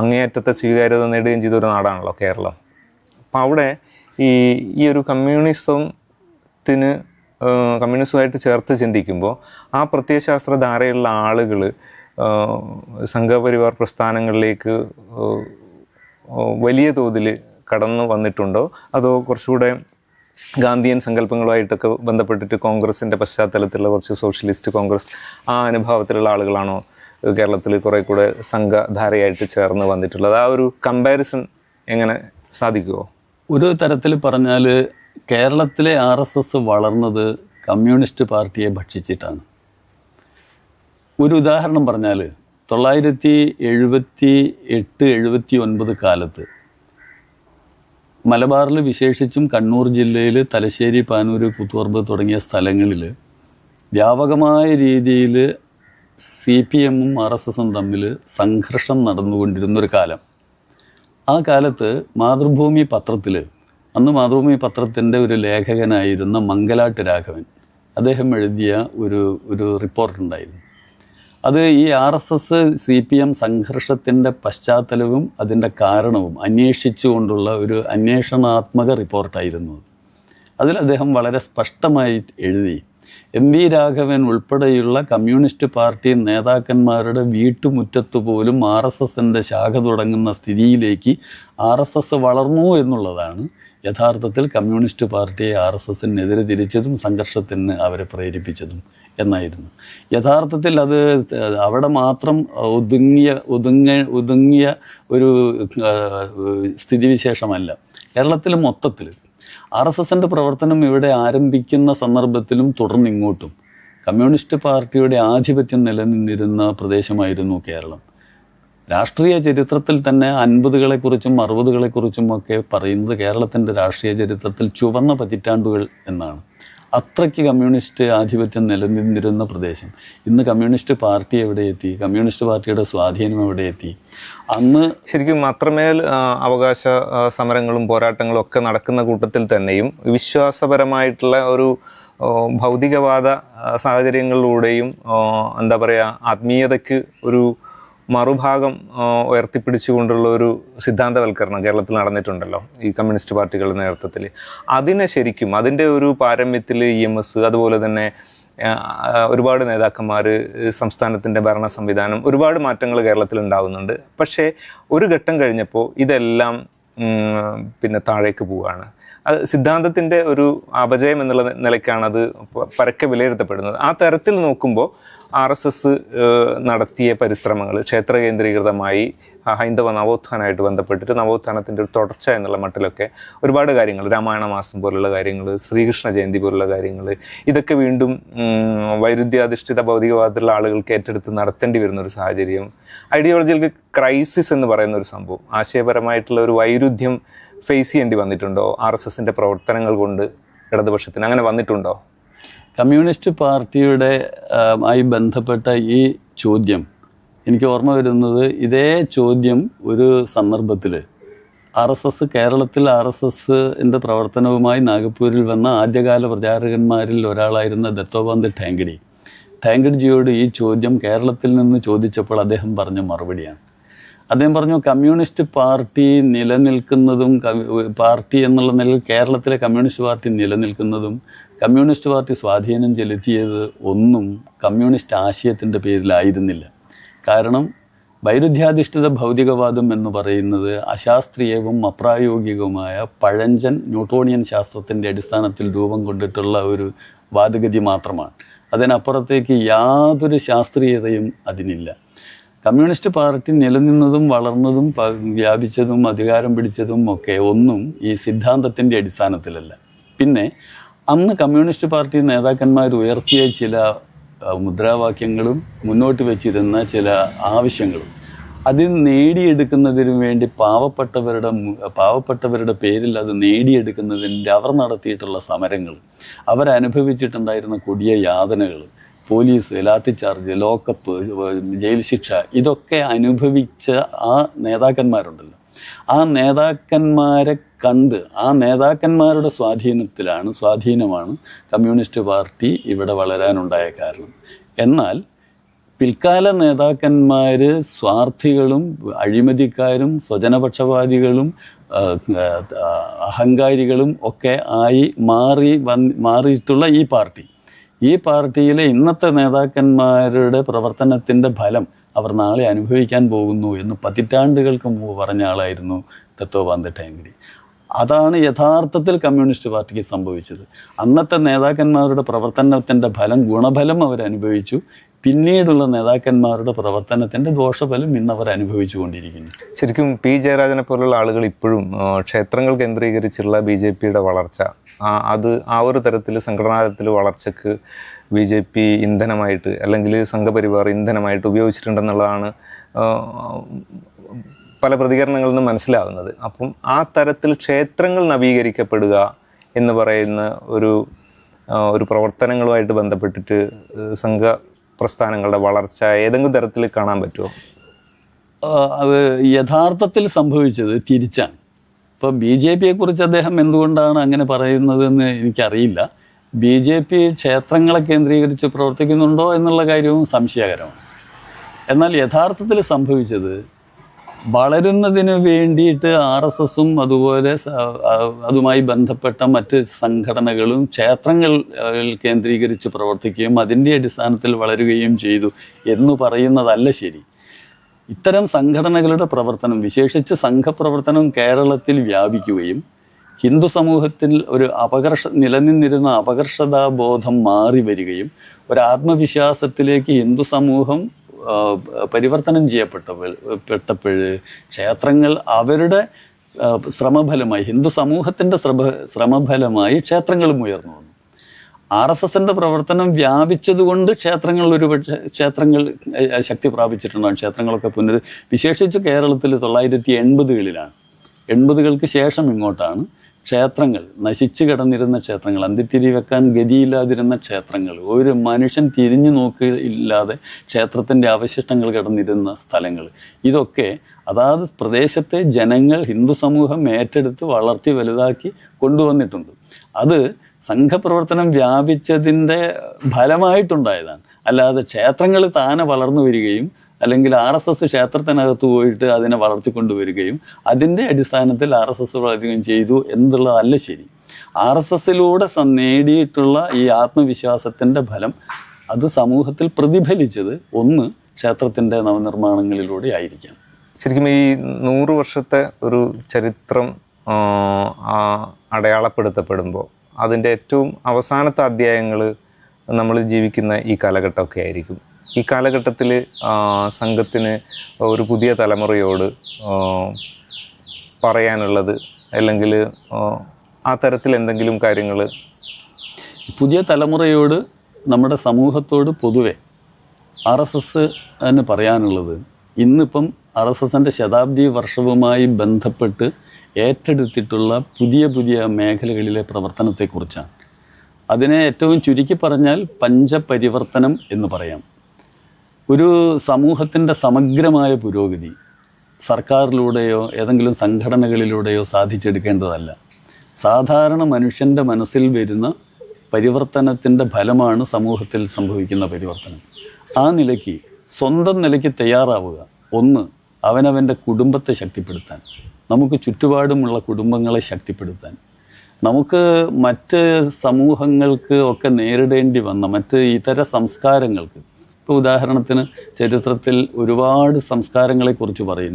അങ്ങേയറ്റത്തെ സ്വീകാര്യത നേടുകയും ചെയ്തൊരു നാടാണല്ലോ കേരളം. അപ്പം അവിടെ ഈ ഒരു കമ്മ്യൂണിസവുമായിട്ട് ചേർത്ത് ചിന്തിക്കുമ്പോൾ ആ പ്രത്യയശാസ്ത്ര ധാരയുള്ള ആളുകൾ സംഘപരിവാർ പ്രസ്ഥാനങ്ങളിലേക്ക് വലിയ തോതിൽ കടന്നു വന്നിട്ടുണ്ടോ, അതോ കുറച്ചുകൂടെ ഗാന്ധിയൻ സങ്കല്പങ്ങളുമായിട്ടൊക്കെ ബന്ധപ്പെട്ടിട്ട് കോൺഗ്രസിൻ്റെ പശ്ചാത്തലത്തിലുള്ള കുറച്ച് സോഷ്യലിസ്റ്റ് കോൺഗ്രസ് ആ അനുഭവത്തിലുള്ള ആളുകളാണോ കേരളത്തിൽ കുറേ കൂടെ സംഘധാരയായിട്ട് ചേർന്ന് വന്നിട്ടുള്ളത്? ആ ഒരു കമ്പാരിസൺ എങ്ങനെ സാധിക്കുമോ? ഒരു തരത്തിൽ പറഞ്ഞാൽ കേരളത്തിലെ RSS വളർന്നത് കമ്മ്യൂണിസ്റ്റ് പാർട്ടിയെ ഭക്ഷിച്ചിട്ടാണ്. ഒരു ഉദാഹരണം പറഞ്ഞാൽ 1978-79 കാലത്ത് മലബാറിൽ, വിശേഷിച്ചും കണ്ണൂർ ജില്ലയിൽ തലശ്ശേരി, പാനൂര്, കൂത്തുപറമ്പ് തുടങ്ങിയ സ്ഥലങ്ങളിൽ വ്യാപകമായ രീതിയിൽ CPMഉം RSSഉം തമ്മിൽ സംഘർഷം നടന്നുകൊണ്ടിരുന്നൊരു കാലം. ആ കാലത്ത് മാതൃഭൂമി പത്രത്തിൽ, അന്ന് മാതൃഭൂമി പത്രത്തിൻ്റെ ഒരു ലേഖകനായിരുന്ന മംഗലാട്ട് രാഘവൻ, അദ്ദേഹം എഴുതിയ ഒരു റിപ്പോർട്ടുണ്ടായിരുന്നു. അത് ഈ RSS CPM സംഘർഷത്തിൻ്റെ പശ്ചാത്തലവും അതിൻ്റെ കാരണവും അന്വേഷിച്ചുകൊണ്ടുള്ള ഒരു അന്വേഷണാത്മക റിപ്പോർട്ടായിരുന്നു. അതിൽ അദ്ദേഹം വളരെ സ്പഷ്ടമായി എഴുതി, MV രാഘവൻ ഉൾപ്പെടെയുള്ള കമ്മ്യൂണിസ്റ്റ് പാർട്ടി നേതാക്കന്മാരുടെ വീട്ടുമുറ്റത്ത് പോലും RSSൻ്റെ ശാഖ തുടങ്ങുന്ന സ്ഥിതിയിലേക്ക് RSS വളർന്നു എന്നുള്ളതാണ് യഥാർത്ഥത്തിൽ കമ്മ്യൂണിസ്റ്റ് പാർട്ടിയെ RSSനെതിരെ തിരിച്ചതും സംഘർഷത്തിന് അവരെ പ്രേരിപ്പിച്ചതും എന്നായിരുന്നു. യഥാർത്ഥത്തിൽ അത് അവിടെ മാത്രം ഒതുങ്ങിയ ഒരു സ്ഥിതിവിശേഷമല്ല. കേരളത്തിൽ മൊത്തത്തിൽ RSSൻ്റെ പ്രവർത്തനം ഇവിടെ ആരംഭിക്കുന്ന സന്ദർഭത്തിലും തുടർന്നിങ്ങോട്ടും കമ്മ്യൂണിസ്റ്റ് പാർട്ടിയുടെ ആധിപത്യം നിലനിന്നിരുന്ന പ്രദേശമായിരുന്നു കേരളം. രാഷ്ട്രീയ ചരിത്രത്തിൽ തന്നെ 50കളെക്കുറിച്ചും 60കളെക്കുറിച്ചും ഒക്കെ പറയുന്നത് കേരളത്തിൻ്റെ രാഷ്ട്രീയ ചരിത്രത്തിൽ ചുവന്ന പതിറ്റാണ്ടുകൾ എന്നാണ്. അത്രയ്ക്ക് കമ്മ്യൂണിസ്റ്റ് ആധിപത്യം നിലനിന്നിരുന്ന പ്രദേശം. ഇന്ന് കമ്മ്യൂണിസ്റ്റ് പാർട്ടി എവിടെ എത്തി? കമ്മ്യൂണിസ്റ്റ് പാർട്ടിയുടെ സ്വാധീനം എവിടെ എത്തി? അന്ന് ശരിക്കും അത്രമേൽ അവകാശ സമരങ്ങളും പോരാട്ടങ്ങളും ഒക്കെ നടക്കുന്ന കൂട്ടത്തിൽ തന്നെയും വിശ്വാസപരമായിട്ടുള്ള ഒരു ഭൗതികവാദ സാഹചര്യങ്ങളിലൂടെയും എന്താ പറയുക, ആത്മീയതയ്ക്ക് ഒരു മറുഭാഗം ഉയർത്തിപ്പിടിച്ചുകൊണ്ടുള്ള ഒരു സിദ്ധാന്തവൽക്കരണം കേരളത്തിൽ നടന്നിട്ടുണ്ടല്ലോ ഈ കമ്മ്യൂണിസ്റ്റ് പാർട്ടികളുടെ നേതൃത്വത്തിൽ. അതിനെ ശരിക്കും അതിൻ്റെ ഒരു പാരമ്യത്തിൽ EMS, അതുപോലെ തന്നെ ഒരുപാട് നേതാക്കന്മാർ, സംസ്ഥാനത്തിൻ്റെ ഭരണ സംവിധാനം, ഒരുപാട് മാറ്റങ്ങൾ കേരളത്തിൽ ഉണ്ടാവുന്നുണ്ട്. പക്ഷേ ഒരു ഘട്ടം കഴിഞ്ഞപ്പോൾ ഇതെല്ലാം പിന്നെ താഴേക്ക് പോവുകയാണ്. അത് സിദ്ധാന്തത്തിൻ്റെ ഒരു അപജയം എന്നുള്ള നിലയ്ക്കാണ് അത് പരക്കെ വിലയിരുത്തപ്പെടുന്നത്. ആ തരത്തിൽ നോക്കുമ്പോൾ RSS നടത്തിയ പരിശ്രമങ്ങൾ ക്ഷേത്ര കേന്ദ്രീകൃതമായി ഹൈന്ദവ നവോത്ഥാനമായിട്ട് ബന്ധപ്പെട്ടിട്ട് നവോത്ഥാനത്തിൻ്റെ ഒരു തുടർച്ച എന്നുള്ള മട്ടിലൊക്കെ ഒരുപാട് കാര്യങ്ങൾ, രാമായണ മാസം പോലുള്ള കാര്യങ്ങൾ, ശ്രീകൃഷ്ണ ജയന്തി പോലുള്ള കാര്യങ്ങൾ, ഇതൊക്കെ വീണ്ടും വൈരുദ്ധ്യാധിഷ്ഠിത ഭൗതികവാദത്തിലുള്ള ആളുകൾക്ക് ഏറ്റെടുത്ത് നടത്തേണ്ടി വരുന്നൊരു സാഹചര്യം, ഐഡിയോളജിക്കൽ ക്രൈസിസ് എന്ന് പറയുന്ന ഒരു സംഭവം, ആശയപരമായിട്ടുള്ള ഒരു വൈരുദ്ധ്യം ഫേസ് ചെയ്യേണ്ടി വന്നിട്ടുണ്ടോ RSSൻ്റെ പ്രവർത്തനങ്ങൾ കൊണ്ട് ഇടതുപക്ഷത്തിന്? അങ്ങനെ വന്നിട്ടുണ്ടോ? കമ്മ്യൂണിസ്റ്റ് പാർട്ടിയുടെ ആയി ബന്ധപ്പെട്ട ഈ ചോദ്യം എനിക്ക് ഓർമ്മ വരുന്നത്, ഇതേ ചോദ്യം ഒരു സന്ദർഭത്തിൽ കേരളത്തിൽ RSSന്റെ പ്രവർത്തനവുമായി നാഗപ്പൂരിൽ വന്ന ആദ്യകാല പ്രചാരകന്മാരിൽ ഒരാളായിരുന്ന ദത്തോപന്ത് ഠേങ്കഡ്ജിയോട് ഈ ചോദ്യം കേരളത്തിൽ നിന്ന് ചോദിച്ചപ്പോൾ അദ്ദേഹം പറഞ്ഞ മറുപടിയാണ്. അദ്ദേഹം പറഞ്ഞു, കമ്മ്യൂണിസ്റ്റ് പാർട്ടി നിലനിൽക്കുന്നതും പാർട്ടി എന്നുള്ള നിലയിൽ കേരളത്തിലെ കമ്മ്യൂണിസ്റ്റ് പാർട്ടി നിലനിൽക്കുന്നതും കമ്മ്യൂണിസ്റ്റ് പാർട്ടി സ്വാധീനം ചെലുത്തിയത് ഒന്നും കമ്മ്യൂണിസ്റ്റ് ആശയത്തിൻ്റെ പേരിലായിരുന്നില്ല. കാരണം വൈരുദ്ധ്യാധിഷ്ഠിത ഭൗതികവാദം എന്ന് പറയുന്നത് അശാസ്ത്രീയവും അപ്രായോഗികവുമായ പഴഞ്ചൻ ന്യൂട്ടോണിയൻ ശാസ്ത്രത്തിൻ്റെ അടിസ്ഥാനത്തിൽ രൂപം കൊണ്ടിട്ടുള്ള ഒരു വാദഗതി മാത്രമാണ്. അതിനപ്പുറത്തേക്ക് യാതൊരു ശാസ്ത്രീയതയും അതിനില്ല. കമ്മ്യൂണിസ്റ്റ് പാർട്ടി നിലനിന്നതും വളർന്നതും വ്യാപിച്ചതും അധികാരം പിടിച്ചതും ഒക്കെ ഒന്നും ഈ സിദ്ധാന്തത്തിൻ്റെ അടിസ്ഥാനത്തിലല്ല. പിന്നെ അന്ന് കമ്മ്യൂണിസ്റ്റ് പാർട്ടി നേതാക്കന്മാർ ഉയർത്തിയ ചില മുദ്രാവാക്യങ്ങളും മുന്നോട്ട് വെച്ചിരുന്ന ചില ആവശ്യങ്ങളും അത് നേടിയെടുക്കുന്നതിന് വേണ്ടി പാവപ്പെട്ടവരുടെ പേരിൽ അത് നേടിയെടുക്കുന്നതിൻ്റെ അവർ നടത്തിയിട്ടുള്ള സമരങ്ങൾ, അവരനുഭവിച്ചിട്ടുണ്ടായിരുന്ന കൊടിയ യാതനകൾ, പോലീസ്, ലാത്തിച്ചാർജ്, ലോക്കപ്പ്, ജയിൽ ശിക്ഷ, ഇതൊക്കെ അനുഭവിച്ച ആ നേതാക്കന്മാരുണ്ടല്ലോ, ആ നേതാക്കന്മാരെ കണ്ട് ആ നേതാക്കന്മാരുടെ സ്വാധീനമാണ് കമ്മ്യൂണിസ്റ്റ് പാർട്ടി ഇവിടെ വളരാനുണ്ടായ കാരണം. എന്നാൽ പിൽക്കാല നേതാക്കന്മാർ സ്വാർത്ഥികളും അഴിമതിക്കാരും സ്വജനപക്ഷപാതികളും അഹങ്കാരികളും ഒക്കെ ആയി മാറിയിട്ടുള്ള ഈ പാർട്ടിയിലെ ഇന്നത്തെ നേതാക്കന്മാരുടെ പ്രവർത്തനത്തിൻ്റെ ഫലം അവർ നാളെ അനുഭവിക്കാൻ പോകുന്നു എന്ന് പതിറ്റാണ്ടുകൾക്ക് മുമ്പ് പറഞ്ഞ ആളായിരുന്നു ദത്തോപന്ത് ഠേങ്കഡി. അതാണ് യഥാർത്ഥത്തിൽ കമ്മ്യൂണിസ്റ്റ് പാർട്ടിക്ക് സംഭവിച്ചത്. അന്നത്തെ നേതാക്കന്മാരുടെ പ്രവർത്തനത്തിൻ്റെ ഗുണഫലം അവരനുഭവിച്ചു. പിന്നീടുള്ള നേതാക്കന്മാരുടെ പ്രവർത്തനത്തിൻ്റെ ദോഷഫലം ഇന്നവർ അനുഭവിച്ചു കൊണ്ടിരിക്കുന്നു. ശരിക്കും പി ജയരാജനെ പോലുള്ള ആളുകൾ ഇപ്പോഴും ക്ഷേത്രങ്ങൾ കേന്ദ്രീകരിച്ചുള്ള BJPയുടെ വളർച്ച, അത് ആ ഒരു തരത്തിൽ സംഘടനാതലത്തിൽ വളർച്ചയ്ക്ക് BJP ഇന്ധനമായിട്ട് അല്ലെങ്കിൽ സംഘപരിവാർ ഇന്ധനമായിട്ട് ഉപയോഗിച്ചിട്ടുണ്ടെന്നുള്ളതാണ് പല പ്രതികരണങ്ങളിൽ നിന്ന് മനസ്സിലാവുന്നത്. അപ്പം ആ തരത്തിൽ ക്ഷേത്രങ്ങൾ നവീകരിക്കപ്പെടുക എന്ന് പറയുന്ന ഒരു പ്രവർത്തനങ്ങളുമായിട്ട് ബന്ധപ്പെട്ടിട്ട് സംഘ പ്രസ്ഥാനങ്ങളുടെ വളർച്ച ഏതെങ്കിലും തരത്തിൽ കാണാൻ പറ്റുമോ? അത് യഥാർത്ഥത്തിൽ സംഭവിച്ചത് തിരിച്ചാണ്. ഇപ്പോൾ BJPയെക്കുറിച്ച് അദ്ദേഹം എന്തുകൊണ്ടാണ് അങ്ങനെ പറയുന്നതെന്ന് എനിക്കറിയില്ല. BJP ക്ഷേത്രങ്ങളെ കേന്ദ്രീകരിച്ച് പ്രവർത്തിക്കുന്നുണ്ടോ എന്നുള്ള കാര്യവും സംശയകരമാണ്. എന്നാൽ യഥാർത്ഥത്തിൽ സംഭവിച്ചത് വളരുന്നതിന് വേണ്ടിയിട്ട് RSSും അതുപോലെ അതുമായി ബന്ധപ്പെട്ട മറ്റ് സംഘടനകളും ക്ഷേത്രങ്ങൾ കേന്ദ്രീകരിച്ച് പ്രവർത്തിക്കുകയും അതിൻ്റെ അടിസ്ഥാനത്തിൽ വളരുകയും ചെയ്തു എന്ന് പറയുന്നതല്ല ശരി. ഇത്തരം സംഘടനകളുടെ പ്രവർത്തനം, വിശേഷിച്ച് സംഘപ്രവർത്തനം കേരളത്തിൽ വ്യാപിക്കുകയും ഹിന്ദു സമൂഹത്തിൽ നിലനിന്നിരുന്ന അപകർഷതാബോധം മാറി വരികയും ഒരു ആത്മവിശ്വാസത്തിലേക്ക് ഹിന്ദു സമൂഹം പരിവർത്തനം ചെയ്യപ്പെട്ടപ്പോൾ ക്ഷേത്രങ്ങൾ അവരുടെ ശ്രമഫലമായി, ഹിന്ദു സമൂഹത്തിൻ്റെ ശ്രമഫലമായി ക്ഷേത്രങ്ങളും ഉയർന്നു വന്നു. RSSന്റെ പ്രവർത്തനം വ്യാപിച്ചതുകൊണ്ട് ക്ഷേത്രങ്ങൾ ശക്തി പ്രാപിച്ചിട്ടുണ്ടാകും. ക്ഷേത്രങ്ങളൊക്കെ വിശേഷിച്ച് കേരളത്തിൽ 1980കളിലാണ്, 80കൾക്ക് ശേഷം ഇങ്ങോട്ടാണ് ക്ഷേത്രങ്ങൾ, നശിച്ചു കിടന്നിരുന്ന ക്ഷേത്രങ്ങൾ, അന്തിത്തിരി വെക്കാൻ ഗതിയില്ലാതിരുന്ന ക്ഷേത്രങ്ങൾ, ഒരു മനുഷ്യൻ തിരിഞ്ഞു നോക്കിയില്ലാതെ ക്ഷേത്രത്തിൻ്റെ അവശിഷ്ടങ്ങൾ കിടന്നിരുന്ന സ്ഥലങ്ങൾ, ഇതൊക്കെ അതാത് പ്രദേശത്തെ ജനങ്ങൾ, ഹിന്ദു സമൂഹം ഏറ്റെടുത്ത് വളർത്തി വലുതാക്കി കൊണ്ടുവന്നിട്ടുണ്ട്. അത് സംഘപ്രവർത്തനം വ്യാപിച്ചതിൻ്റെ ഫലമായിട്ടുണ്ടായതാണ്. അല്ലാതെ ക്ഷേത്രങ്ങൾ താനെ വളർന്നു വരികയും അല്ലെങ്കിൽ RSS ക്ഷേത്രത്തിനകത്ത് പോയിട്ട് അതിനെ വളർത്തിക്കൊണ്ടുവരികയും അതിൻ്റെ അടിസ്ഥാനത്തിൽ RSS വളരുകയും ചെയ്തു എന്നുള്ളതല്ല ശരി. RSSലൂടെ നേടിയിട്ടുള്ള ഈ ആത്മവിശ്വാസത്തിൻ്റെ ഫലം അത് സമൂഹത്തിൽ പ്രതിഫലിച്ചത് ഒന്ന് ക്ഷേത്രത്തിൻ്റെ നവനിർമ്മാണങ്ങളിലൂടെ ആയിരിക്കാം. ശരിക്കും ഈ 100 വർഷത്തെ ഒരു ചരിത്രം അടയാളപ്പെടുത്തപ്പെടുമ്പോൾ അതിൻ്റെ ഏറ്റവും അവസാനത്തെ അധ്യായങ്ങൾ നമ്മൾ ജീവിക്കുന്ന ഈ കാലഘട്ടമൊക്കെ ആയിരിക്കും. ഈ കാലഘട്ടത്തിൽ സംഘത്തിന് ഒരു പുതിയ തലമുറയോട് പറയാനുള്ളത് അല്ലെങ്കിൽ ആ തരത്തിൽ എന്തെങ്കിലും കാര്യങ്ങൾ പുതിയ തലമുറയോട്, നമ്മുടെ സമൂഹത്തോട് പൊതുവെ RSSന് പറയാനുള്ളത്, ഇന്നിപ്പം RSSൻ്റെ ശതാബ്ദി വർഷവുമായി ബന്ധപ്പെട്ട് ഏറ്റെടുത്തിട്ടുള്ള പുതിയ മേഖലകളിലെ പ്രവർത്തനത്തെക്കുറിച്ചാണ്. അതിനെ ഏറ്റവും ചുരുക്കി പറഞ്ഞാൽ പഞ്ചപരിവർത്തനം എന്ന് പറയാം. ഒരു സമൂഹത്തിൻ്റെ സമഗ്രമായ പുരോഗതി, സർക്കാരിലൂടെയോ ഏതെങ്കിലും സംഘടനകളിലൂടെയോ സാധിച്ചെടുക്കേണ്ടതല്ല. സാധാരണ മനുഷ്യൻ്റെ മനസ്സിൽ വരുന്ന പരിവർത്തനത്തിൻ്റെ ഫലമാണ് സമൂഹത്തിൽ സംഭവിക്കുന്ന പരിവർത്തനം. ആ നിലയ്ക്ക് സ്വന്തം നിലയ്ക്ക് തയ്യാറാവുക. ഒന്ന്, അവനവൻ്റെ കുടുംബത്തെ ശക്തിപ്പെടുത്താൻ, നമുക്ക് ചുറ്റുപാടുമുള്ള കുടുംബങ്ങളെ ശക്തിപ്പെടുത്താൻ, നമുക്ക് മറ്റ് സമൂഹങ്ങൾക്ക് ഒക്കെ നേരിടേണ്ടി വന്ന മറ്റ് ഇതര സംസ്കാരങ്ങൾക്ക്, ഇപ്പോൾ ഉദാഹരണത്തിന് ചരിത്രത്തിൽ ഒരുപാട് സംസ്കാരങ്ങളെക്കുറിച്ച് പറയും.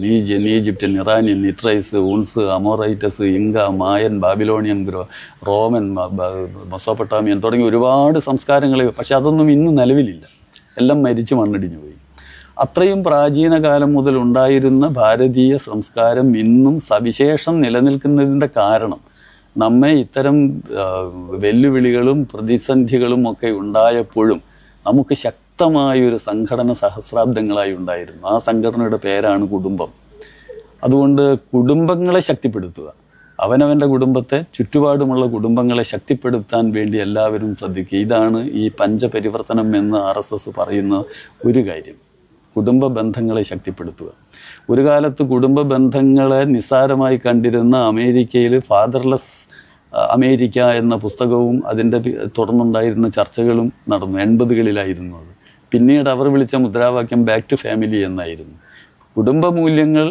ഈജിപ്ഷ്യൻ, ഇറാനിയൻ, ഇട്രൈസ്, ഊൺസ്, അമോറൈറ്റസ്, ഇങ്ക, മായൻ, ബാബിലോണിയൻ, റോമൻ, മെസോപ്പൊട്ടാമിയൻ തുടങ്ങി ഒരുപാട് സംസ്കാരങ്ങൾ. പക്ഷെ അതൊന്നും ഇന്ന് നിലവിലില്ല, എല്ലാം മരിച്ചു മണ്ണടിഞ്ഞു പോയി. അത്രയും പ്രാചീന കാലം മുതൽ ഉണ്ടായിരുന്ന ഭാരതീയ സംസ്കാരം ഇന്നും സവിശേഷം നിലനിൽക്കുന്നതിൻ്റെ കാരണം നമ്മെ ഇത്തരം വെല്ലുവിളികളും പ്രതിസന്ധികളും ഒക്കെ ഉണ്ടായപ്പോഴും നമുക്ക് ശക്തമായൊരു സംഘടന സഹസ്രാബ്ദങ്ങളായി ഉണ്ടായിരുന്നു. ആ സംഘടനയുടെ പേരാണ് കുടുംബം. അതുകൊണ്ട് കുടുംബങ്ങളെ ശക്തിപ്പെടുത്തുക, അവനവൻ്റെ കുടുംബത്തെ, ചുറ്റുപാടുമുള്ള കുടുംബങ്ങളെ ശക്തിപ്പെടുത്താൻ വേണ്ടി എല്ലാവരും ശ്രദ്ധിക്കുക. ഇതാണ് ഈ പഞ്ചപരിവർത്തനം എന്ന് RSS പറയുന്ന ഒരു കാര്യം. കുടുംബ ബന്ധങ്ങളെ ശക്തിപ്പെടുത്തുക. ഒരു കാലത്ത് കുടുംബ ബന്ധങ്ങളെ നിസ്സാരമായി കണ്ടിരുന്ന അമേരിക്കയിൽ ഫാദർലെസ് അമേരിക്ക എന്ന പുസ്തകവും അതിൻ്റെ തുടർന്നുണ്ടായിരുന്ന ചർച്ചകളും നടന്നു. 80കളിലായിരുന്നു അത്. പിന്നീട് അവർ വിളിച്ച മുദ്രാവാക്യം ബാക്ക് ടു ഫാമിലി എന്നായിരുന്നു. കുടുംബ മൂല്യങ്ങൾ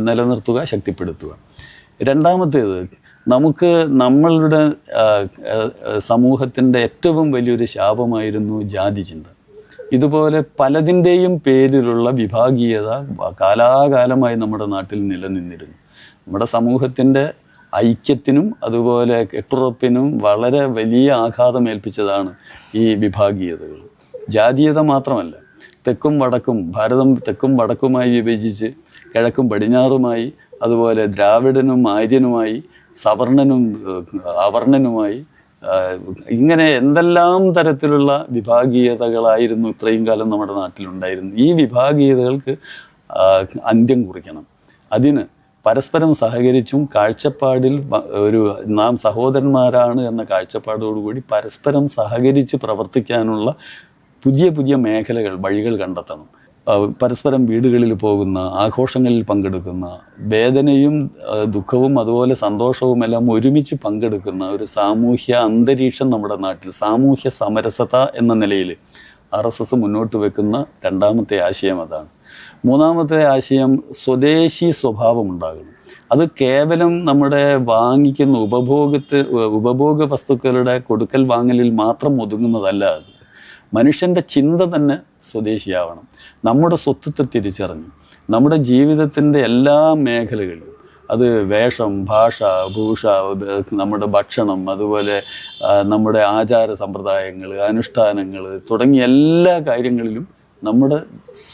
നിലനിർത്തുക, ശക്തിപ്പെടുത്തുക. രണ്ടാമത്തേത്, നമുക്ക് നമ്മളുടെ സമൂഹത്തിൻ്റെ ഏറ്റവും വലിയൊരു ശാപമായിരുന്നു ജാതി ചിന്ത. ഇതുപോലെ പലതിൻ്റെയും പേരിലുള്ള വിഭാഗീയത കാലാകാലമായി നമ്മുടെ നാട്ടിൽ നിലനിന്നിരുന്നു. നമ്മുടെ സമൂഹത്തിൻ്റെ ഐക്യത്തിനും അതുപോലെ കെട്ടുറപ്പിനും വളരെ വലിയ ആഘാതമേൽപ്പിച്ചതാണ് ഈ വിഭാഗീയതകൾ. ജാതീയത മാത്രമല്ല, തെക്കും വടക്കും, ഭാരതം തെക്കും വടക്കുമായി വിഭജിച്ച് കിഴക്കും പടിഞ്ഞാറുമായി, അതുപോലെ ദ്രാവിഡനും ആര്യനുമായി, സവർണനും അവർണനുമായി, ഇങ്ങനെ എന്തെല്ലാം തരത്തിലുള്ള വിഭാഗീയതകളായിരുന്നു ഇത്രയും കാലം നമ്മുടെ നാട്ടിലുണ്ടായിരുന്നു. ഈ വിഭാഗീയതകൾക്ക് അന്ത്യം കുറിക്കണം. അതിന് പരസ്പരം സഹകരിച്ചും കാഴ്ചപ്പാടിൽ നാം സഹോദരന്മാരാണ് എന്ന കാഴ്ചപ്പാടോടുകൂടി പരസ്പരം സഹകരിച്ച് പ്രവർത്തിക്കാനുള്ള പുതിയ പുതിയ മേഖലകൾ, വഴികൾ കണ്ടെത്തണം. പരസ്പരം വീടുകളിൽ പോകുന്ന, ആഘോഷങ്ങളിൽ പങ്കെടുക്കുന്ന, വേദനയും ദുഃഖവും അതുപോലെ സന്തോഷവും എല്ലാം ഒരുമിച്ച് പങ്കെടുക്കുന്ന ഒരു സാമൂഹ്യ അന്തരീക്ഷം നമ്മുടെ നാട്ടിൽ, സാമൂഹ്യ സമരസത എന്ന നിലയിൽ RSS മുന്നോട്ട് വെക്കുന്ന രണ്ടാമത്തെ ആശയം അതാണ്. മൂന്നാമത്തെ ആശയം സ്വദേശി സ്വഭാവം ഉണ്ടാകണം. അത് കേവലം നമ്മുടെ വാങ്ങിക്കുന്ന ഉപഭോഗ വസ്തുക്കളുടെ കൊടുക്കൽ വാങ്ങലിൽ മാത്രം ഒതുങ്ങുന്നതല്ല. അത് മനുഷ്യൻ്റെ ചിന്ത തന്നെ സ്വദേശിയാവണം. നമ്മുടെ സ്വത്വത്തെ തിരിച്ചറിഞ്ഞ് നമ്മുടെ ജീവിതത്തിൻ്റെ എല്ലാ മേഖലകളിലും, അത് വേഷം, ഭാഷ, ഭൂഷ, നമ്മുടെ ഭക്ഷണം, അതുപോലെ നമ്മുടെ ആചാര സമ്പ്രദായങ്ങൾ, അനുഷ്ഠാനങ്ങൾ തുടങ്ങിയ എല്ലാ കാര്യങ്ങളിലും നമ്മുടെ